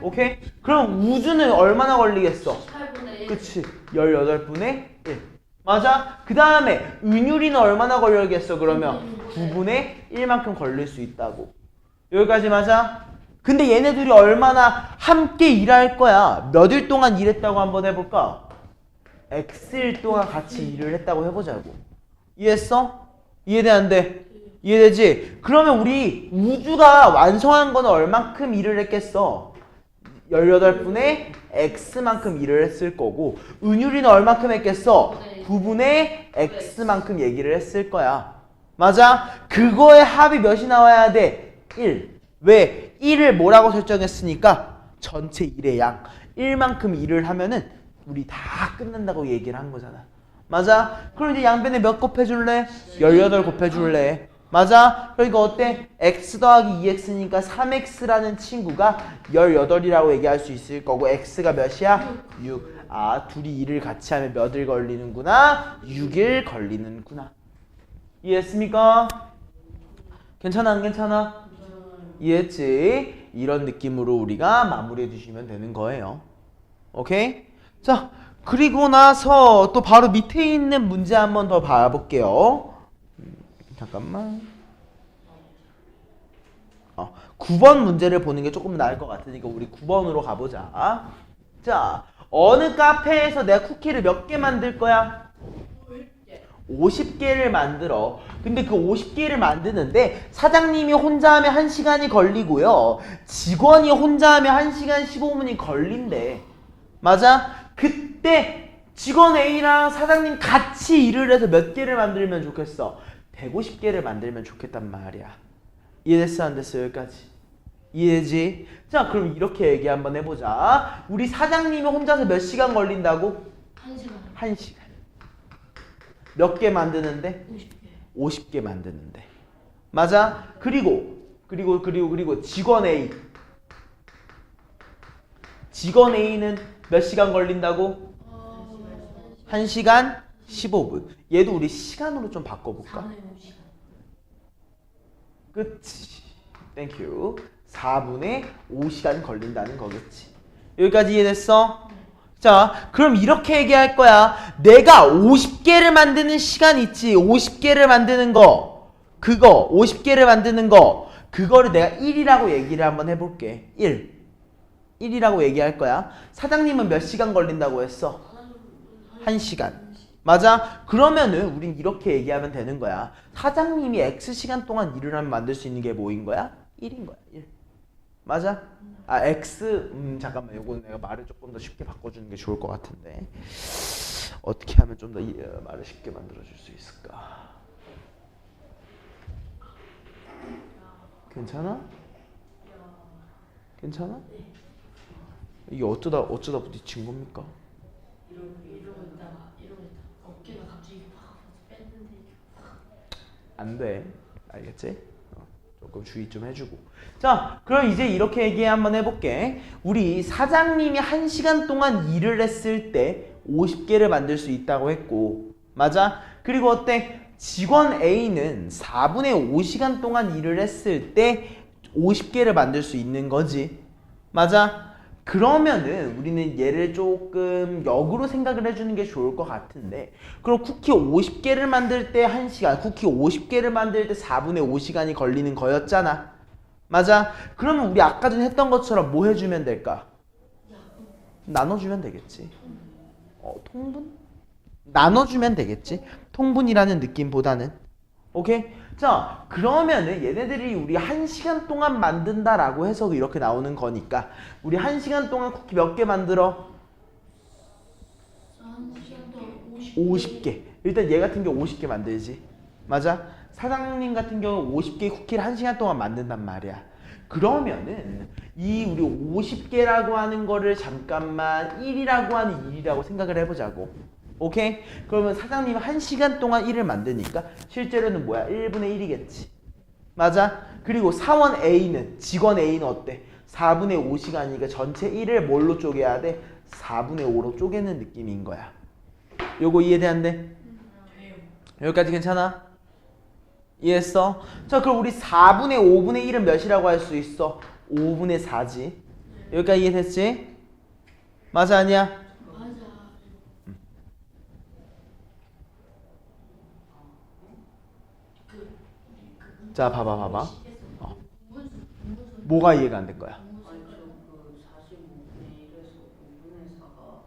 오케이? 그럼 우주는 얼마나 걸리겠어? 18분의 1. 그치, 18분의 1. 맞아? 그 다음에 은율이는 얼마나 걸리겠어? 그러면 9분의 1만큼 걸릴 수 있다고. 여기까지 맞아? 근데 얘네들이 얼마나 함께 일할 거야? 몇 일 동안 일했다고 한번 해볼까? X일 동안 같이 일을 했다고 해보자고. 이해했어? 이해돼 안 돼? 이해되지? 그러면 우리 우주가 완성한 거는 얼만큼 일을 했겠어? 18분의 X만큼 일을 했을 거고 은율이는 얼만큼 했겠어? 9분의 X만큼 얘기를 했을 거야. 맞아? 그거의 합이 몇이 나와야 돼? 1. 왜? 1을 뭐라고 설정했으니까 전체 일의 양 1만큼 일을 하면은 우리 다 끝난다고 얘기를 한 거잖아. 맞아? 그럼 이제 양변에 몇 곱해줄래? 18 곱해줄래? 맞아? 그러니까 어때? x 더하기 2x니까 3x라는 친구가 18이라고 얘기할 수 있을 거고 x가 몇이야? 6. 아, 둘이 일을 같이 하면 몇 일 걸리는구나? 6일 걸리는구나. 이해했습니까? 괜찮아 안 괜찮아? 이해했지? 이런 느낌으로 우리가 마무리해 주시면 되는 거예요. 오케이? 자, 그리고 나서 또 바로 밑에 있는 문제 한번 더 봐볼게요. 잠깐만. 9번 문제를 보는 게 조금 나을 것 같으니까 우리 9번으로 가보자. 자, 어느 카페에서 내가 쿠키를 몇 개 만들 거야? 50개를 만들어. 근데 그 50개를 만드는데 사장님이 혼자 하면 1시간이 걸리고요. 직원이 혼자 하면 1시간 15분이 걸린대. 맞아? 그때 직원 A랑 사장님 같이 일을 해서 몇 개를 만들면 좋겠어? 150개를 만들면 좋겠단 말이야. 이해됐어 안 됐어? 여기까지 이해되지? 자, 그럼 이렇게 얘기 한번 해보자. 우리 사장님이 혼자서 몇 시간 걸린다고? 1시간. 1시간. 몇 개 만드는데? 50개. 50개 만드는데. 맞아? 그리고 그리고 직원 A. 직원 A는 몇 시간 걸린다고? 1시간 15분. 얘도 우리 시간으로 좀 바꿔볼까? 4분의 5시간. 그치. 땡큐. 4분의 5시간 걸린다는 거겠지. 여기까지 이해됐어? 자, 그럼 이렇게 얘기할 거야. 내가 50개를 만드는 시간 있지. 50개를 만드는 거. 그거. 50개를 만드는 거. 그거를 내가 1이라고 얘기를 한번 해볼게. 1이라고 얘기할 거야. 사장님은 몇 시간 걸린다고 했어? 1시간. 맞아? 그러면은 우린 이렇게 얘기하면 되는 거야. 사장님이 X시간 동안 일을 하면 만들 수 있는 게 뭐인 거야? 1인 거야. 1. 맞아? 아, X. 잠깐만. 요거는 내가 말을 조금 더 쉽게 바꿔주는 게 좋을 것 같은데. 어떻게 하면 좀 더 말을 쉽게 만들어줄 수 있을까? 괜찮아? 괜찮아? 이게 어쩌다 부딪힌 겁니까? 이러고 있다가 어깨가 갑자기 팍 뺐는데 안 돼. 알겠지? 조금 주의 좀 해주고. 자, 그럼 이제 이렇게 얘기 한번 해볼게. 우리 사장님이 1시간 동안 일을 했을 때 50개를 만들 수 있다고 했고, 맞아? 그리고 어때? 직원 A는 4분의 5시간 동안 일을 했을 때 50개를 만들 수 있는 거지. 맞아? 그러면은 우리는 얘를 조금 역으로 생각을 해주는 게 좋을 것 같은데, 그럼 쿠키 50개를 만들 때 1시간, 쿠키 50개를 만들 때 4분의 5시간이 걸리는 거였잖아. 맞아? 그러면 우리 아까 전에 했던 것처럼 뭐 해주면 될까? 나눠주면 되겠지. 통분? 나눠주면 되겠지. 통분이라는 느낌보다는. 오케이? 자, 그러면은 얘네들이 우리 1시간 동안 만든다라고 해서 이렇게 나오는 거니까 우리 1시간 동안 쿠키 몇 개 만들어? 1시간 동안 50개. 일단 얘 같은 경우 50개 만들지. 맞아? 사장님 같은 경우 50개의 쿠키를 1시간 동안 만든단 말이야. 그러면은 이 우리 50개라고 하는 거를 잠깐만 1이라고 하는 일이라고 생각을 해보자고. 오케이? 그러면 사장님은 1시간 동안 1을 만드니까 실제로는 뭐야? 1분의 1이겠지. 맞아? 그리고 사원 A는, 직원 A는 어때? 4분의 5시간이니까 전체 1을 뭘로 쪼개야 돼? 4분의 5로 쪼개는 느낌인 거야. 요거 이해돼안돼? 여기까지 괜찮아? 이해했어? 자, 그럼 우리 4분의 5분의 1은 몇이라고 할 수 있어? 5분의 4지. 여기까지 이해됐지? 맞아 아니야? 자, 봐봐. 뭐가 이해가 안 될 거야? 아니 그 45분의 1에서 5분의 4가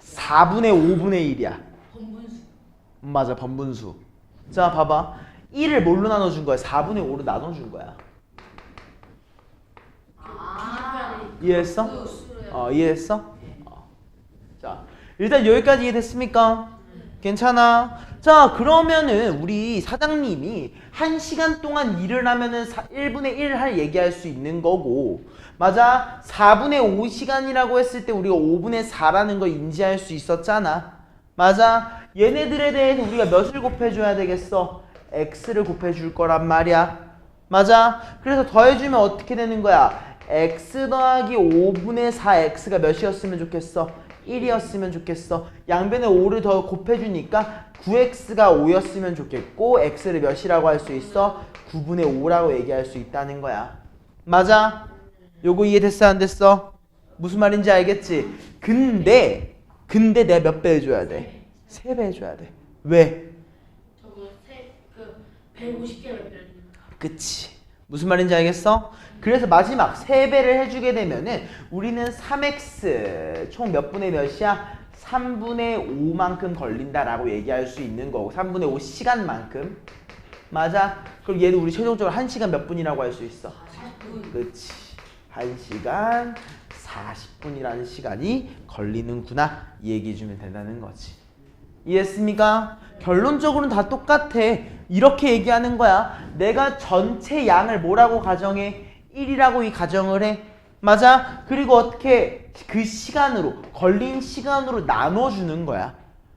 4분의 5분의 1이야. 번분수. 맞아, 번분수. 자, 봐봐. 1을 뭘로 나눠준 거야? 4분의 5로 나눠준 거야. 이해했어? 이해했어? 자, 일단 여기까지 이해됐습니까? 괜찮아? 자, 그러면은 우리 사장님이 1시간 동안 일을 하면은 1분의 1 할 얘기할 수 있는 거고, 맞아? 4분의 5시간이라고 했을 때 우리가 5분의 4라는 거 인지할 수 있었잖아. 맞아? 얘네들에 대해서 우리가 몇을 곱해줘야 되겠어? x를 곱해줄 거란 말이야. 맞아? 그래서 더해주면 어떻게 되는 거야? x 더하기 5분의 4x가 몇이었으면 좋겠어? 1이었으면 좋겠어. 양변에 5를 더 곱해주니까 9x가 5였으면 좋겠고 x를 몇이라고 할 수 있어? 9분의 5라고 얘기할 수 있다는 거야. 맞아? 요거 이해됐어 안 됐어? 무슨 말인지 알겠지? 근데 내가 몇 배 해줘야 돼? 3배 해줘야 돼. 왜? 저거 150개를 빌려주는 그치. 무슨 말인지 알겠어? 그래서 마지막 3배를 해주게 되면은 우리는 3x 총 몇 분의 몇이야? 3분의 5만큼 걸린다라고 얘기할 수 있는 거고 3분의 5 시간만큼. 맞아? 그럼 얘는 우리 최종적으로 1시간 몇 분이라고 할 수 있어? 40분. 그치. 1시간 40분이라는 시간이 걸리는구나 이 얘기해주면 된다는 거지. 이해했습니까? 결론적으로는 다 똑같아. 이렇게 얘기하는 거야. 내가 전체 양을 뭐라고 가정해? 1이라고 이 가정을 해. 맞아? 그리고 어떻게 그 시간으로 걸린 시간으로 나눠주는 거야.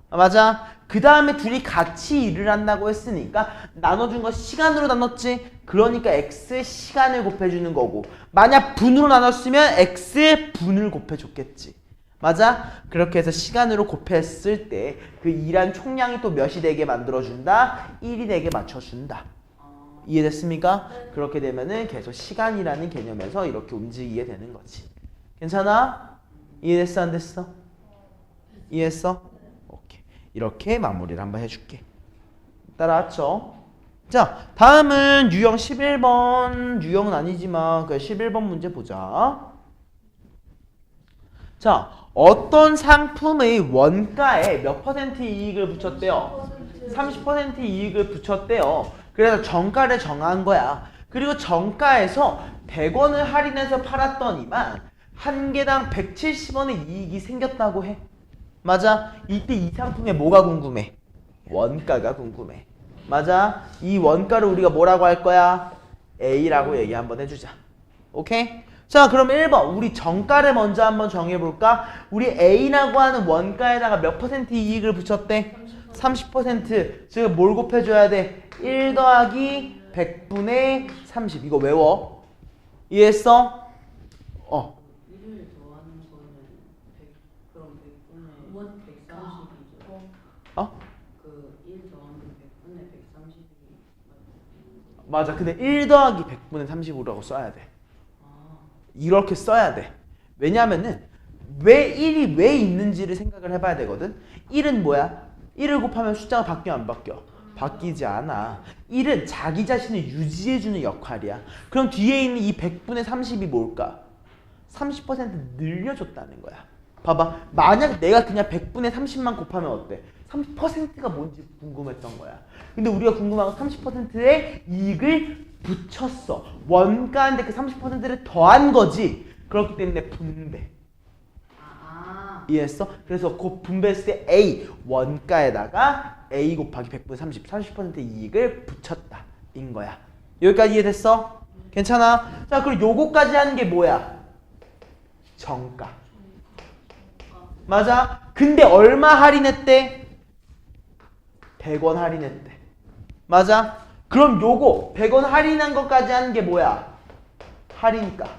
맞아? 그 다음에 둘이 같이 일을 한다고 했으니까 나눠준 거 시간으로 나눴지? 그러니까 x 시간을 곱해주는 거고 만약 분으로 나눴으면 x 분을 곱해줬겠지. 맞아? 그렇게 해서 시간으로 곱했을 때 그 일한 총량이 또 몇이 되게 만들어준다? 1이 되게 맞춰준다. 이해됐습니까? 그렇게 되면은 계속 시간이라는 개념에서 이렇게 움직이게 되는 거지. 괜찮아? 이해됐어? 안 됐어? 이해했어? 오케이. 이렇게 마무리를 한번 해줄게. 따라왔죠? 자, 다음은 유형 11번. 유형은 아니지만 그 11번 문제 보자. 자, 어떤 상품의 원가에 몇 퍼센트 이익을 붙였대요? 30% 이익을 붙였대요. 그래서 정가를 정한 거야. 그리고 정가에서 100원을 할인해서 팔았더니만 한 개당 170원의 이익이 생겼다고 해. 맞아? 이때 이 상품에 뭐가 궁금해? 원가가 궁금해. 맞아? 이 원가를 우리가 뭐라고 할 거야? A라고 얘기 한번 해주자. 오케이? 자, 그럼 1번 우리 정가를 먼저 한번 정해볼까? 우리 A라고 하는 원가에다가 몇 퍼센트 이익을 붙였대? 30%. 즉 뭘 곱해줘야 돼? 1 더하기 100분의 30. 이거 외워. 이해했어? 1을 더하는 거는 100, 그럼 100분의 130이죠. 그 1 더하면 100분의 130이 맞아. 근데 1 더하기 100분의 35라고 써야 돼. 이렇게 써야 돼. 왜냐면은 왜 1이 왜 있는지를 생각을 해봐야 되거든. 1은 뭐야? 1을 곱하면 숫자가 바뀌어 안 바뀌어? 바뀌지 않아. 1은 자기 자신을 유지해주는 역할이야. 그럼 뒤에 있는 이 100분의 30이 뭘까? 30% 늘려줬다는 거야. 봐봐. 만약 내가 그냥 100분의 30만 곱하면 어때? 30%가 뭔지 궁금했던 거야. 근데 우리가 궁금한 건 30%의 이익을 붙였어. 원가인데 그 30%를 더한 거지. 그렇기 때문에 분배. 이해했어? 그래서 곧 분배했을 때 A 원가에다가 A 곱하기 100분의 30 이익을 붙였다 인 거야. 여기까지 이해됐어? 괜찮아? 자, 그리고 요거까지 하는 게 뭐야? 정가. 맞아? 근데 얼마 할인했대? 100원 할인했대. 맞아? 그럼 요거 100원 할인한 것까지 하는 게 뭐야? 할인가.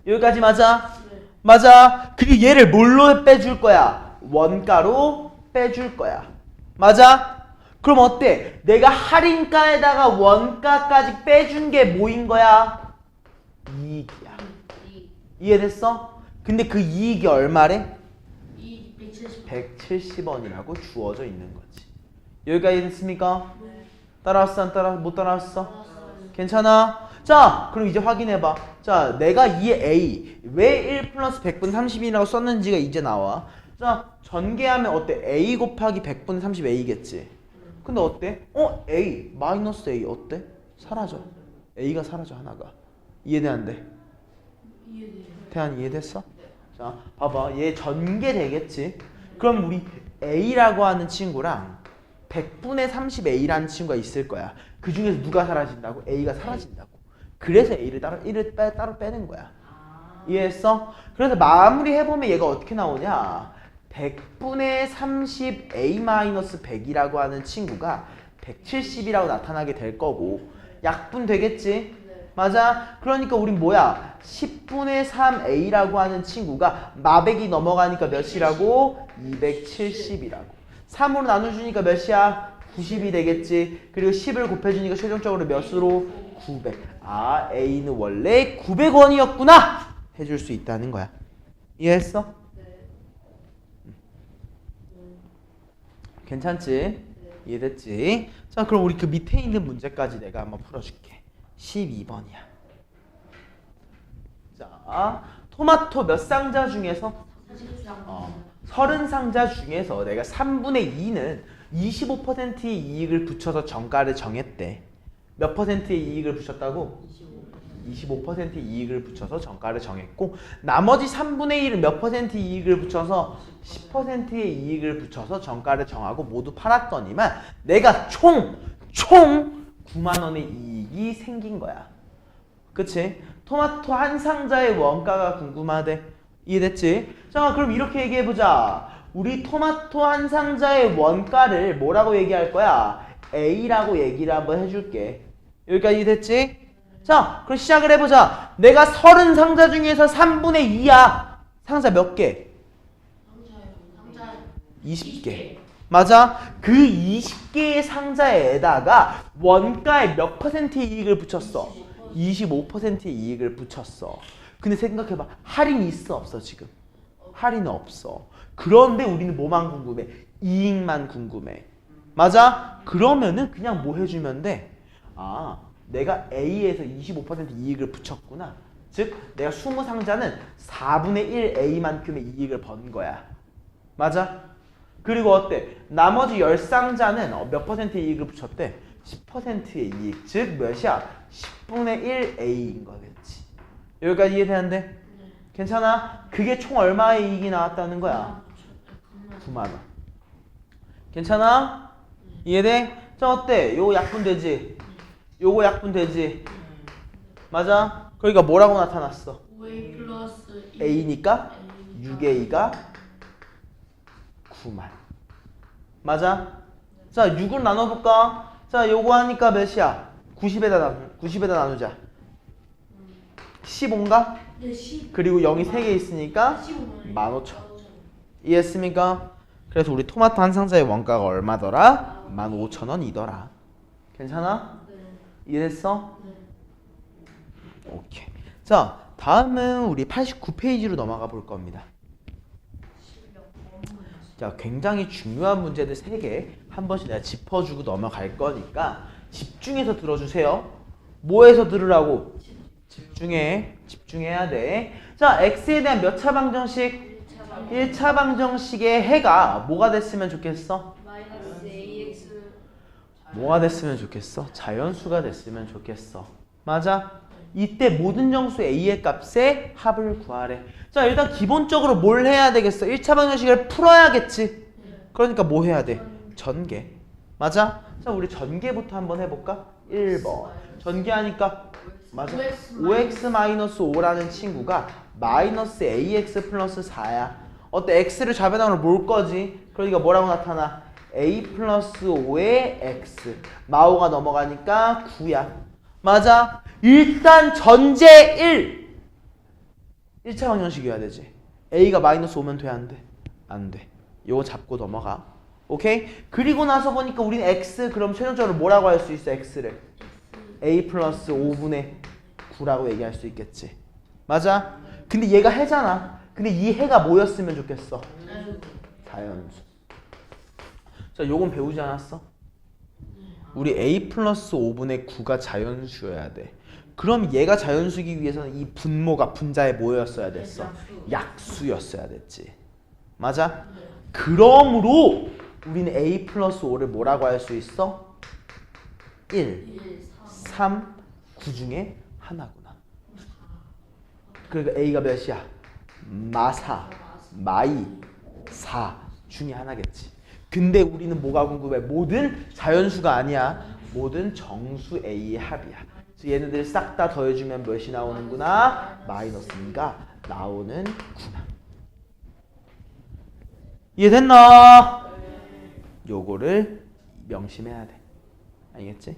여기까지 맞아? 맞아. 그리고 얘를 뭘로 빼줄 거야? 원가로 빼줄 거야. 맞아? 그럼 어때? 내가 할인가에다가 원가까지 빼준 게 뭐인 거야? 이익이야. 이해됐어? 근데 그 이익이 얼마래? 170원이라고 주어져 있는 거지. 여기까지 됐습니까? 따라왔어? 안 따라? 못 따라왔어? 괜찮아? 자, 그럼 이제 확인해봐. 자, 내가 이 A 왜 1 플러스 100분 30이라고 썼는지가 이제 나와. 자, 전개하면 어때? A 곱하기 100분 30 A겠지. 근데 어때? A 마이너스 A 어때? 사라져. A가 사라져 하나가. 이해돼 안 돼? 태안 이해됐어? 자, 봐봐. 얘 전개되겠지. 그럼 우리 A라고 하는 친구랑 100분의 30A라는 친구가 있을 거야. 그 중에서 누가 사라진다고? A가 사라진다고. 그래서 A를 따로 1을 따로 빼는 거야. 이해했어? 그래서 마무리 해보면 얘가 어떻게 나오냐? 100분의 30A-100이라고 하는 친구가 170이라고 나타나게 될 거고 약분 되겠지? 맞아? 그러니까 우린 뭐야? 10분의 3A라고 하는 친구가 마백이 넘어가니까 몇이라고? 270이라고. 3으로 나눠주니까 몇이야? 90이 되겠지. 그리고 10을 곱해주니까 최종적으로 몇으로? 900. 아, A는 원래 900원이었구나! 해줄 수 있다는 거야. 이해했어? 괜찮지? 이해됐지? 자, 그럼 우리 그 밑에 있는 문제까지 내가 한번 풀어줄게. 12번이야. 자, 토마토 몇 상자 중에서? 30상자 중에서 내가 3분의 2는 25%의 이익을 붙여서 정가를 정했대. 몇 퍼센트의 이익을 붙였다고? 25%의 이익을 붙여서 정가를 정했고 나머지 3분의 1은 몇 퍼센트 이익을 붙여서 10%의 이익을 붙여서 정가를 정하고 모두 팔았더니만 내가 총 9만 원의 이익이 생긴 거야. 그치? 토마토 한 상자의 원가가 궁금하대. 이해됐지? 자, 그럼 이렇게 얘기해보자. 우리 토마토 한 상자의 원가를 뭐라고 얘기할 거야? A라고 얘기를 한번 해줄게. 여기까지 됐지? 자, 그럼 시작을 해보자. 내가 30상자 중에서 3분의 2야. 상자 몇 개? 20개. 맞아? 그 20개의 상자에다가 원가에 몇 퍼센트의 이익을 붙였어? 25%의 이익을 붙였어. 근데 생각해봐. 할인이 있어 없어 지금? 할인은 없어. 그런데 우리는 뭐만 궁금해? 이익만 궁금해. 맞아? 그러면은 그냥 뭐 해주면 돼? 아, 내가 A에서 25% 이익을 붙였구나. 즉 내가 20상자는 4분의 1 A만큼의 이익을 번 거야. 맞아? 그리고 어때? 나머지 10상자는 몇 퍼센트의 이익을 붙였대? 10%의 이익. 즉 몇이야? 10분의 1 A인 거겠지. 여기까지 이해되는데? 괜찮아? 그게 총 얼마의 이익이 나왔다는 거야? 9만 원. 괜찮아? 이해돼? 자 어때? 요거 약분되지? 요거 약분되지? 맞아? 그러니까 뭐라고 나타났어? 5A 플러스 A니까 6A가 9만. 맞아? 자 6을 나눠볼까? 자 요거 하니까 몇이야? 90에다 나누자. 15인가? 네, 10. 그리고 0이 3개 있으니까 15,000. 이해했습니까? 그래서 우리 토마토 한 상자의 원가가 얼마더라? 15,000원이더라. 괜찮아? 네. 이해했어? 네. 오케이. 자, 다음은 우리 89페이지로 넘어가 볼 겁니다. 자, 굉장히 중요한 문제들 3개 한 번씩 내가 짚어주고 넘어갈 거니까 집중해서 들어주세요. 뭐해서 들으라고? 집중해야 돼. 자, x에 대한 몇 차 방정식? 1차 방정식의 해가 뭐가 됐으면 좋겠어? 마이너스 AX. 뭐가 됐으면 좋겠어? 자연수가 됐으면 좋겠어. 맞아? 이때 모든 정수 a의 값의 합을 구하래. 자, 일단 기본적으로 뭘 해야 되겠어? 1차 방정식을 풀어야겠지. 그러니까 뭐 해야 돼? 전개. 맞아? 자, 우리 전개부터 한번 해볼까? 1번. 전개하니까 맞아. 5x-5라는 친구가 마이너스 ax 플러스 4야. 어때? x를 좌변항으로 몰 거지? 그러니까 뭐라고 나타나? a 플러스 5의 x. 마오가 넘어가니까 9야. 맞아? 일단 전제 1. 1차 방정식이어야 되지. a가 마이너스 5면 돼? 안 돼? 안 돼. 요거 잡고 넘어가. 오케이? 그리고 나서 보니까 우린 x 그럼 최종적으로 뭐라고 할 수 있어? x를 a 플러스 5분의 9라고 얘기할 수 있겠지. 맞아? 근데 얘가 해잖아. 근데 이 해가 뭐였으면 좋겠어? 자연수. 자, 요건 배우지 않았어? 우리 a 플러스 5분의 9가 자연수여야 돼. 그럼 얘가 자연수이기 위해서는 이 분모가 분자에 뭐였어야 됐어? 약수였어야 됐지. 맞아? 그러므로 우리는 a 플러스 5를 뭐라고 할 수 있어? 1, 3, 9 중에 하나구나. 그러니까 a가 몇이야? 마사, 마이, 4 중에 하나겠지. 근데 우리는 뭐가 궁금해? 모든 자연수가 아니야. 모든 정수 a의 합이야. 그래서 얘네들 싹 다 더해주면 몇이 나오는구나? 마이너스 2가 나오는구나. 이해됐나? 요거를 명심해야 돼. 알겠지?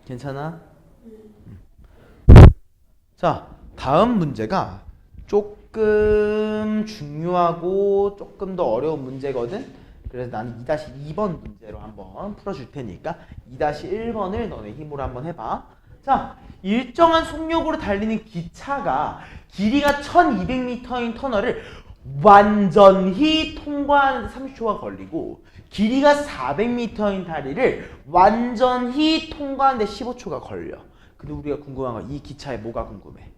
괜찮아? 자, 다음 문제가 조금 중요하고 조금 더 어려운 문제거든? 그래서 나는 2-2번 문제로 한번 풀어줄 테니까 2-1번을 너네 힘으로 한번 해봐. 자, 일정한 속력으로 달리는 기차가 길이가 1200m인 터널을 완전히 통과하는데 30초가 걸리고 길이가 400m인 다리를 완전히 통과하는데 15초가 걸려. 근데 우리가 궁금한 건 이 기차에 뭐가 궁금해?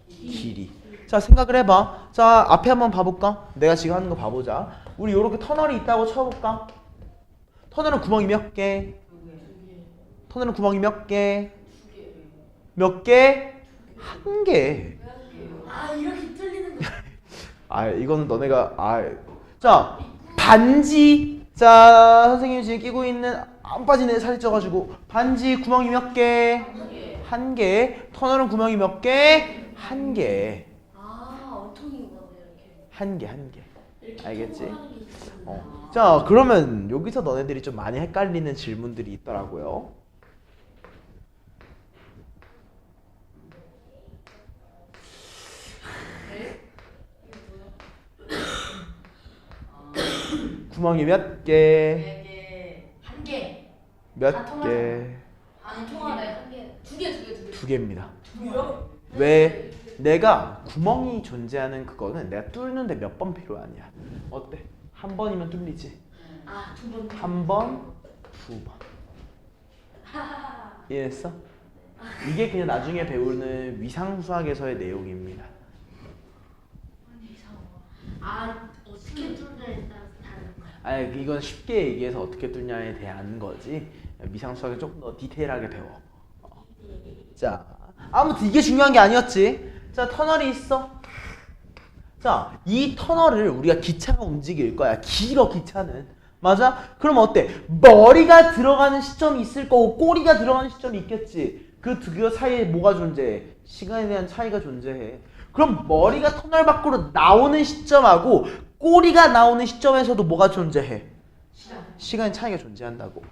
길이. 자, 생각을 해봐. 자, 앞에 한번 봐볼까? 내가 지금 하는 거 봐보자. 우리 요렇게 터널이 있다고 쳐볼까? 터널은 구멍이 몇 개? 터널은 구멍이 몇 개? 몇 개? 한 개. 아, 이렇게 틀리는 거. 아, 이거는 너네가 자, 반지. 자, 선생님이 지금 끼고 있는 안 빠지네. 살이 쪄가지고. 반지 구멍이 몇 개? 한 개. 터널은 구멍이 몇 개? 한 개. 아, 어통인 거네 이렇게. 한 개. 알겠지? 자, 그러면 여기서 너네들이 좀 많이 헷갈리는 질문들이 있더라고요. 구멍이 몇 개? 1개. 몇 개? 아니 통화래 1개. 2개. 두 개입니다. 뭐야? 왜? 내가 구멍이 존재하는 그거는 내가 뚫는데 몇 번 필요하냐? 어때? 한 번이면 뚫리지? 아, 2번. 한 번, 두 번. 이해했어? 이게 그냥 나중에 배우는 위상수학에서의 내용입니다. 아, 어떻게 뚫냐에 따라서 다른 거야. 아니, 이건 쉽게 얘기해서 어떻게 뚫냐에 대한 거지. 위상수학을 조금 더 디테일하게 배워. 자, 아무튼 이게 중요한 게 아니었지. 자, 터널이 있어. 자, 이 터널을 우리가 기차가 움직일 거야. 길어, 기차는. 맞아? 그럼 어때? 머리가 들어가는 시점이 있을 거고 꼬리가 들어가는 시점이 있겠지. 그 두 개 사이에 뭐가 존재해? 시간에 대한 차이가 존재해. 그럼 머리가 터널 밖으로 나오는 시점하고 꼬리가 나오는 시점에서도 뭐가 존재해? 시간의 차이가 존재한다고.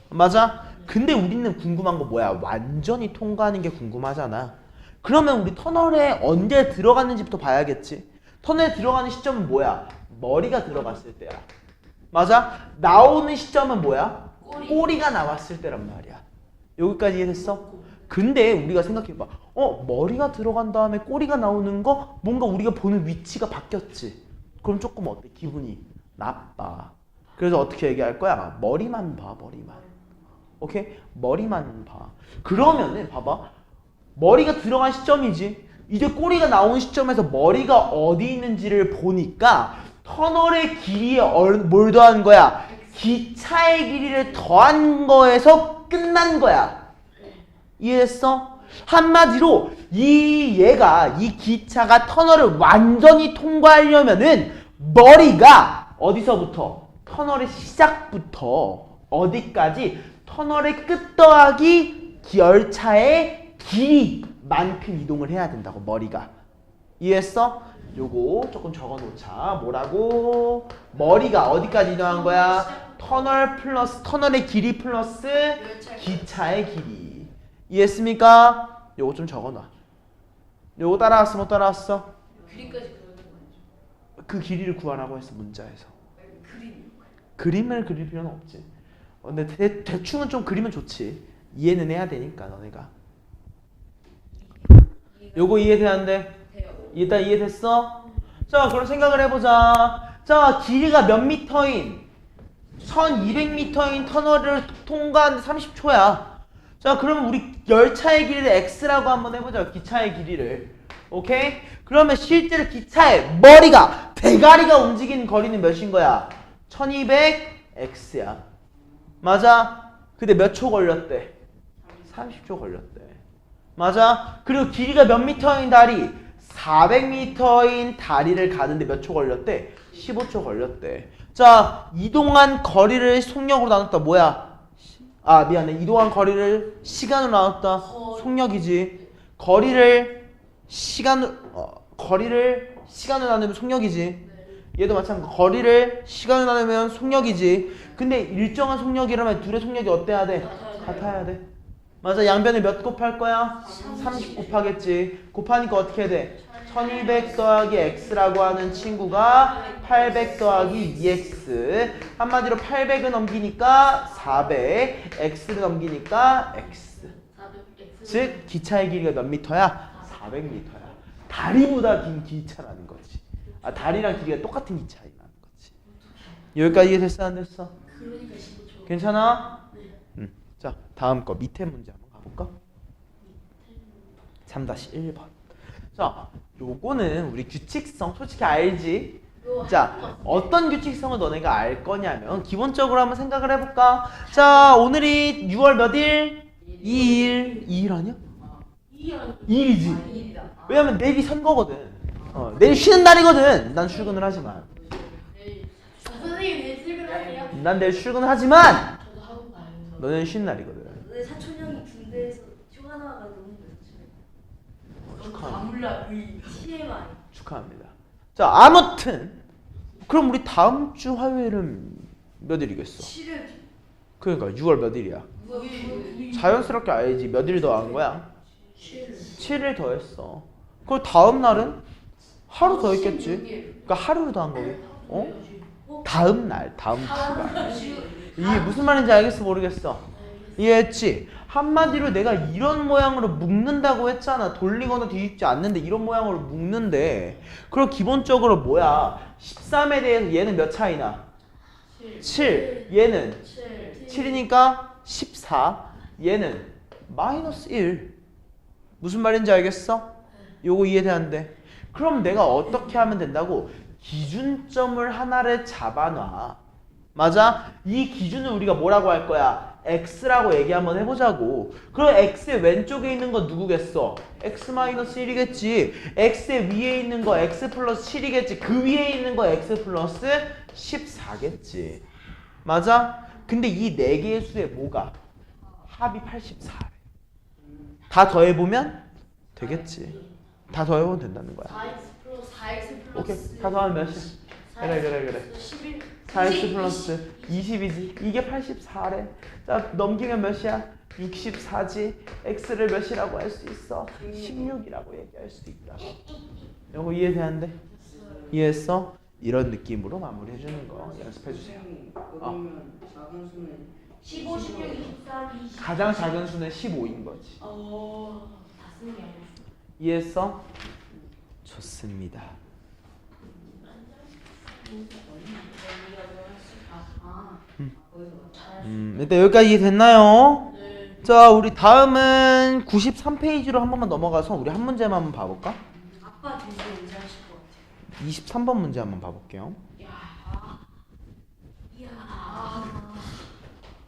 맞아? 근데 우리는 궁금한 거 뭐야? 완전히 통과하는 게 궁금하잖아. 그러면 우리 터널에 언제 들어갔는지부터 봐야겠지. 터널에 들어가는 시점은 뭐야? 머리가 들어갔을 때야. 맞아? 나오는 시점은 뭐야? 꼬리가 나왔을 때란 말이야. 여기까지 이해됐어? 근데 우리가 생각해봐. 머리가 들어간 다음에 꼬리가 나오는 거? 뭔가 우리가 보는 위치가 바뀌었지. 그럼 조금 어때? 기분이 나빠. 그래서 어떻게 얘기할 거야? 머리만 봐, 머리만. 오케이? 머리만 봐. 그러면은 봐봐. 머리가 들어간 시점이지. 이제 꼬리가 나오는 시점에서 머리가 어디 있는지를 보니까 터널의 길이에 뭘 더한 거야? 기차의 길이를 더한 거에서 끝난 거야. 이해했어? 한마디로 이 기차가 터널을 완전히 통과하려면은 머리가 어디서부터? 터널의 시작부터 어디까지? 터널의 끝 더하기 열차의 길이만큼 이동을 해야 된다고, 머리가. 이해했어? 요거 조금 적어놓자. 뭐라고? 머리가 어디까지 이동한 거야? 터널 플러스 터널의 길이 플러스 기차의 길이. 이해했습니까? 요거 좀 적어놔. 요거 따라왔어 못 따라왔어? 길이까지 그러는 거 아니죠? 그 길이를 구하라고 했어, 문자에서. 그림. 그림을 그릴 필요는 없지. 근데 대충은 좀 그리면 좋지. 이해는 해야 되니까 너네가. 요거 이해되는데? 일단 이해됐어? 자, 그럼 생각을 해보자. 자, 길이가 몇 미터인 1200m인 터널을 통과하는데 30초야. 자, 그러면 우리 열차의 길이를 x라고 한번 해보자. 기차의 길이를. 오케이? 그러면 실제로 기차의 머리가, 대가리가 움직이는 거리는 몇인 거야? 1200x야. 맞아? 근데 몇 초 걸렸대? 30초 걸렸대. 맞아? 그리고 길이가 몇 미터인 다리? 400m인 다리를 가는데 몇 초 걸렸대? 15초 걸렸대. 자, 이동한 거리를 속력으로 나눴다. 뭐야? 아, 미안해. 이동한 거리를 시간으로 나눴다. 속력이지. 거리를 시간으로 나누면 속력이지. 얘도 마찬가지. 거리를 시간으로 나누면 속력이지. 근데 일정한 속력이라면 둘의 속력이 어때야 돼? 같아야 돼. 맞아. 양변을 몇 곱할 거야? 30 곱하겠지. 곱하니까 어떻게 돼? 1200 더하기 x라고 하는 친구가 800 더하기 2x. 한마디로 800을 넘기니까 400, x를 넘기니까 x. 즉 기차의 길이가 몇 미터야? 400m야. 다리보다 긴 기차라는 거지. 아, 다리랑 길이가 똑같은 기차라는 거지. 여기까지 이해됐어 안 됐어? 그러니까 15초. 괜찮아? 자, 다음 거 밑에 문제 한번 가볼까? 3-1번. 자, 요거는 우리 규칙성 솔직히 알지? 자, 어떤 규칙성을 너네가 알 거냐면 기본적으로 한번 생각을 해볼까? 자, 오늘이 6월 몇 일? 2일. 2일 아니야? 2일이지. 왜냐면 내일이 선거거든. 내일 쉬는 날이거든. 난 출근을 하지만. 선생님 내일 출근하세요? 난 내일 출근을 하지만 저도 학원 가요. 너는 쉬는 날이거든. 오늘 사촌 형이 군대에서 휴가 나와가지고 너무 축하합니다. 몰라. TMI. 축하합니다. 자, 아무튼 그럼 우리 다음 주 화요일은 몇 일이겠어? 7일. 그러니까 6월 몇 일이야? 자연스럽게 알지. 몇 일 더 한 거야? 7일 더 했어. 그럼 다음 날은 하루 더 했겠지. 그러니까 하루를 더 한 거게. 어? 다음 날, 다음 주가. 이게 무슨 말인지 알겠어, 모르겠어? 이해했지? 한마디로 내가 이런 모양으로 묶는다고 했잖아. 돌리거나 뒤집지 않는데 이런 모양으로 묶는데, 그럼 기본적으로 뭐야? 13에 대해서 얘는 몇 차이나? 7. 얘는 7이니까 14. 얘는 마이너스 1. 무슨 말인지 알겠어? 요거 이해되는데. 그럼 내가 어떻게 하면 된다고? 기준점을 하나를 잡아놔. 맞아? 이 기준을 우리가 뭐라고 할 거야? x라고 얘기 한번 해보자고. 그럼 x의 왼쪽에 있는 건 누구겠어? x-1이겠지. x의 위에 있는 거 x 플러스 7이겠지. 그 위에 있는 거 x 플러스 14겠지. 맞아? 근데 이 네 개의 수의 뭐가? 합이 84래. 다 더해보면 되겠지. 다 더해보면 된다는 거야. 4x 플러스 4x 오케이. 플러스 다 더하면 몇이야? 그래. 11 4x 플러스 20이지. 이게 84래. 자, 넘기면 몇이야? 64지. x를 몇이라고 할 수 있어? 16이라고 얘기할 수 있다. 이거 이해되는데? 이해했어? 이런 느낌으로 마무리해주는 거 연습해주세요. 그러면 작은 수는 15, 16, 24, 20. 가장 작은 수는 15인 거지. 다 쓰는 게 아니고. 이해했어? 좋습니다. 일단 여기까지 이해됐나요? 네. 자, 우리 다음은 93페이지로 한 번만 넘어가서 우리 한 문제만 한번 봐볼까? 아빠 되게 언제 하실 것 같아요? 23번 문제 한번 봐볼게요. 이야.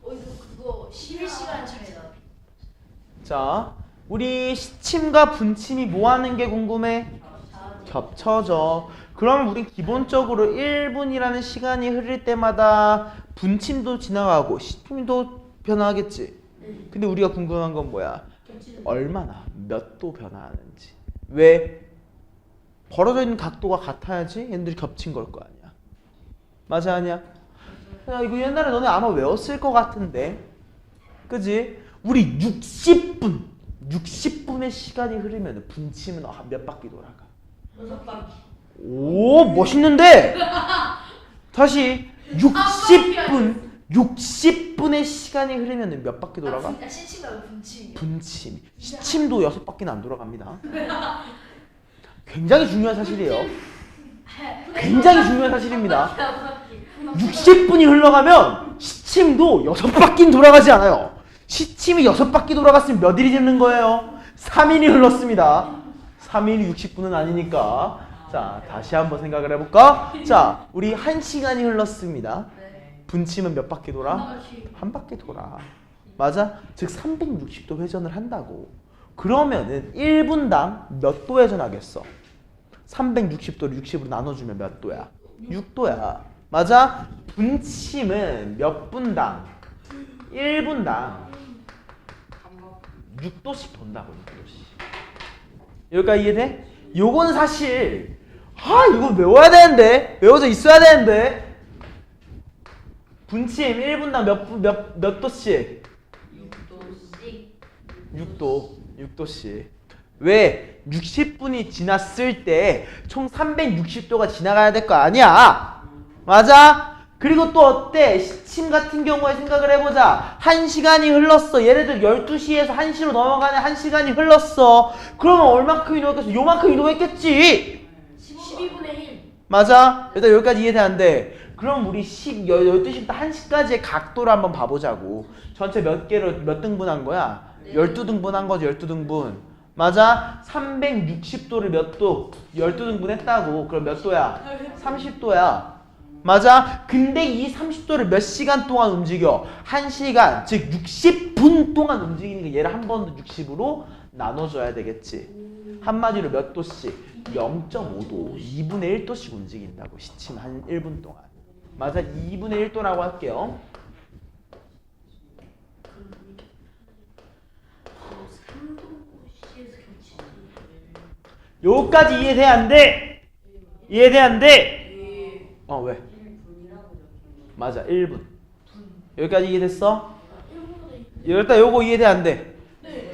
이거 그거 11시간 차이다. 자, 우리 시침과 분침이 뭐 하는 게 궁금해? 겹쳐져. 그러면 우린 기본적으로 1분이라는 시간이 흐를 때마다 분침도 지나가고 시침도 변화하겠지. 근데 우리가 궁금한 건 뭐야? 얼마나, 몇 도 변화하는지. 왜? 벌어져 있는 각도가 같아야지 얘네들이 겹친 걸 거 아니야. 맞아, 아니야? 야, 이거 옛날에 너네 아마 외웠을 것 같은데. 그지? 우리 60분의 시간이 흐르면 분침은 몇 바퀴 돌아가? 6바퀴. 오, 멋있는데? 다시 60분의 시간이 흐르면 몇 바퀴 돌아가? 시침 말고 분침. 분침. 시침도 6바퀴는 안 돌아갑니다. 굉장히 중요한 사실이에요. 굉장히 중요한 사실입니다. 60분이 흘러가면 시침도 6바퀴는 돌아가지 않아요. 시침이 6바퀴 돌아갔으면 몇 일이 되는 거예요? 3일이 흘렀습니다. 3일이 60분은 아니니까. 자, 다시 한번 생각을 해볼까? 자, 우리 1시간이 흘렀습니다. 분침은 몇 바퀴 돌아? 한 바퀴 돌아. 맞아? 즉 360도 회전을 한다고. 그러면은 1분당 몇 도 회전하겠어? 360도를 60으로 나눠주면 몇 도야? 6도야. 맞아? 분침은 몇 분당? 1분당 6도씩 돈다고. 6도씩. 여기까지 이해돼? 요건 사실 이거 외워야 되는데, 외워져 있어야 되는데. 분침 1분당 몇 도씩? 6도씩. 왜? 60분이 지났을 때 총 360도가 지나가야 될 거 아니야. 맞아? 그리고 또 어때? 시침 같은 경우에 생각을 해보자. 1시간이 흘렀어. 얘네들 12시에서 1시로 넘어가는 1시간이 흘렀어. 그러면 얼마큼 이동했겠어? 요만큼 이동했겠지. 12분의 1. 맞아? 일단 여기까지 이해되는데, 그럼 우리 12시부터 1시까지의 각도를 한번 봐보자고. 전체 몇 개로 몇 등분한 거야? 12등분 한 거지. 12등분. 맞아? 360도를 몇 도? 12등분 했다고. 그럼 몇 도야? 30도야. 맞아? 근데 이 30도를 몇 시간 동안 움직여? 1시간, 즉 60분 동안 움직이는 게 얘를 한 번 더 60으로 나눠줘야 되겠지. 한마디로 몇 도씩? 0.5도, 2분의 1도씩 움직인다고. 시침 한 1분 동안. 맞아? 2분의 1도라고 할게요. 요까지 이해돼야 안 돼? 이해돼 안 돼? 예. 왜? 1분이라고 적힌 거. 맞아 1분. 여기까지 이해됐어? 1분보다 일단 요거 이해돼 안 돼? 네.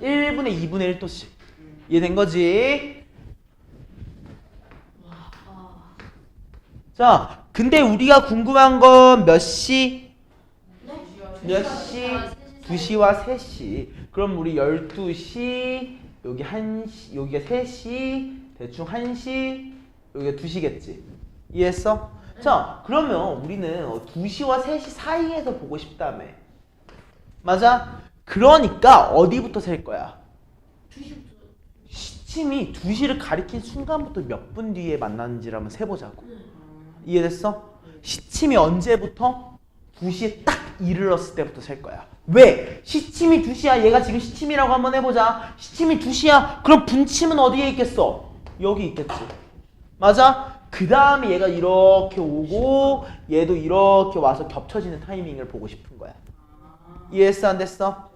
1분의 2분의 1도씩 이해된 거지? 자, 근데 우리가 궁금한 건 몇 시? 몇 시? 2시와 3시. 그럼 우리 12시, 여기 1시, 여기가 3시, 대충 1시, 여기가 2시겠지. 이해했어? 자, 그러면 우리는 2시와 3시 사이에서 보고 싶다며. 맞아? 그러니까 어디부터 셀 거야? 2시부터. 시침이 2시를 가리킨 순간부터 몇 분 뒤에 만나는지를 한번 세보자고. 이해됐어? 시침이 언제부터? 2시에 딱 이르렀을 때부터 셀 거야. 왜? 시침이 2시야. 얘가 지금 시침이라고 한번 해보자. 시침이 2시야. 그럼 분침은 어디에 있겠어? 여기 있겠지. 맞아? 그 다음에 얘가 이렇게 오고 얘도 이렇게 와서 겹쳐지는 타이밍을 보고 싶은 거야. 이해했어? 안 됐어?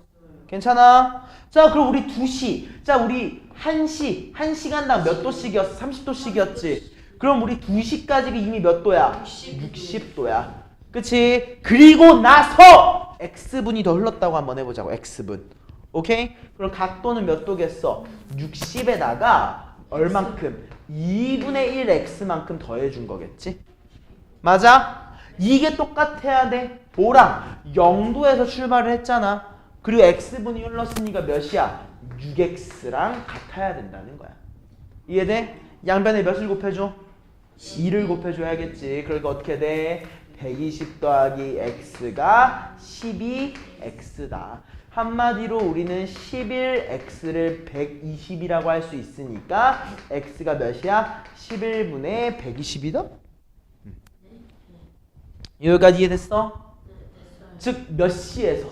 괜찮아? 자, 그럼 우리 2시. 자, 우리 1시. 1시간당 몇 도씩이었어? 30도씩이었지. 그럼 우리 2시까지가 이미 몇 도야? 60도야. 그치? 그리고 나서 X분이 더 흘렀다고 한번 해보자고. X분. 오케이? 그럼 각도는 몇 도겠어? 60에다가 얼만큼? 2분의 1 X만큼 더해준 거겠지? 맞아? 이게 똑같아야 돼. 뭐랑? 0도에서 출발을 했잖아. 그리고 X분이 흘렀으니까 몇이야? 6X랑 같아야 된다는 거야. 이해돼? 양변에 몇을 곱해줘? 2를 곱해줘야겠지. 그러니까 어떻게 돼? 120 더하기 X가 12X다. 한마디로 우리는 11X를 120이라고 할 수 있으니까 X가 몇이야? 11분의 120이다? 여기까지 이해됐어? 즉 몇 시에서?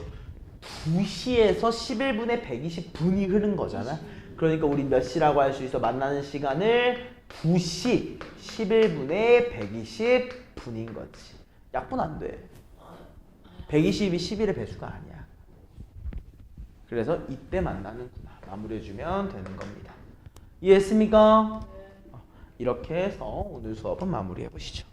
2시에서 11분의 120분이 흐른 거잖아. 그러니까 우리 몇 시라고 할 수 있어? 만나는 시간을 2시 11분의 120분인 거지. 약분 안 돼. 120이 11의 배수가 아니야. 그래서 이때 만나는구나. 마무리해주면 되는 겁니다. 이해했습니까? 이렇게 해서 오늘 수업은 마무리해보시죠.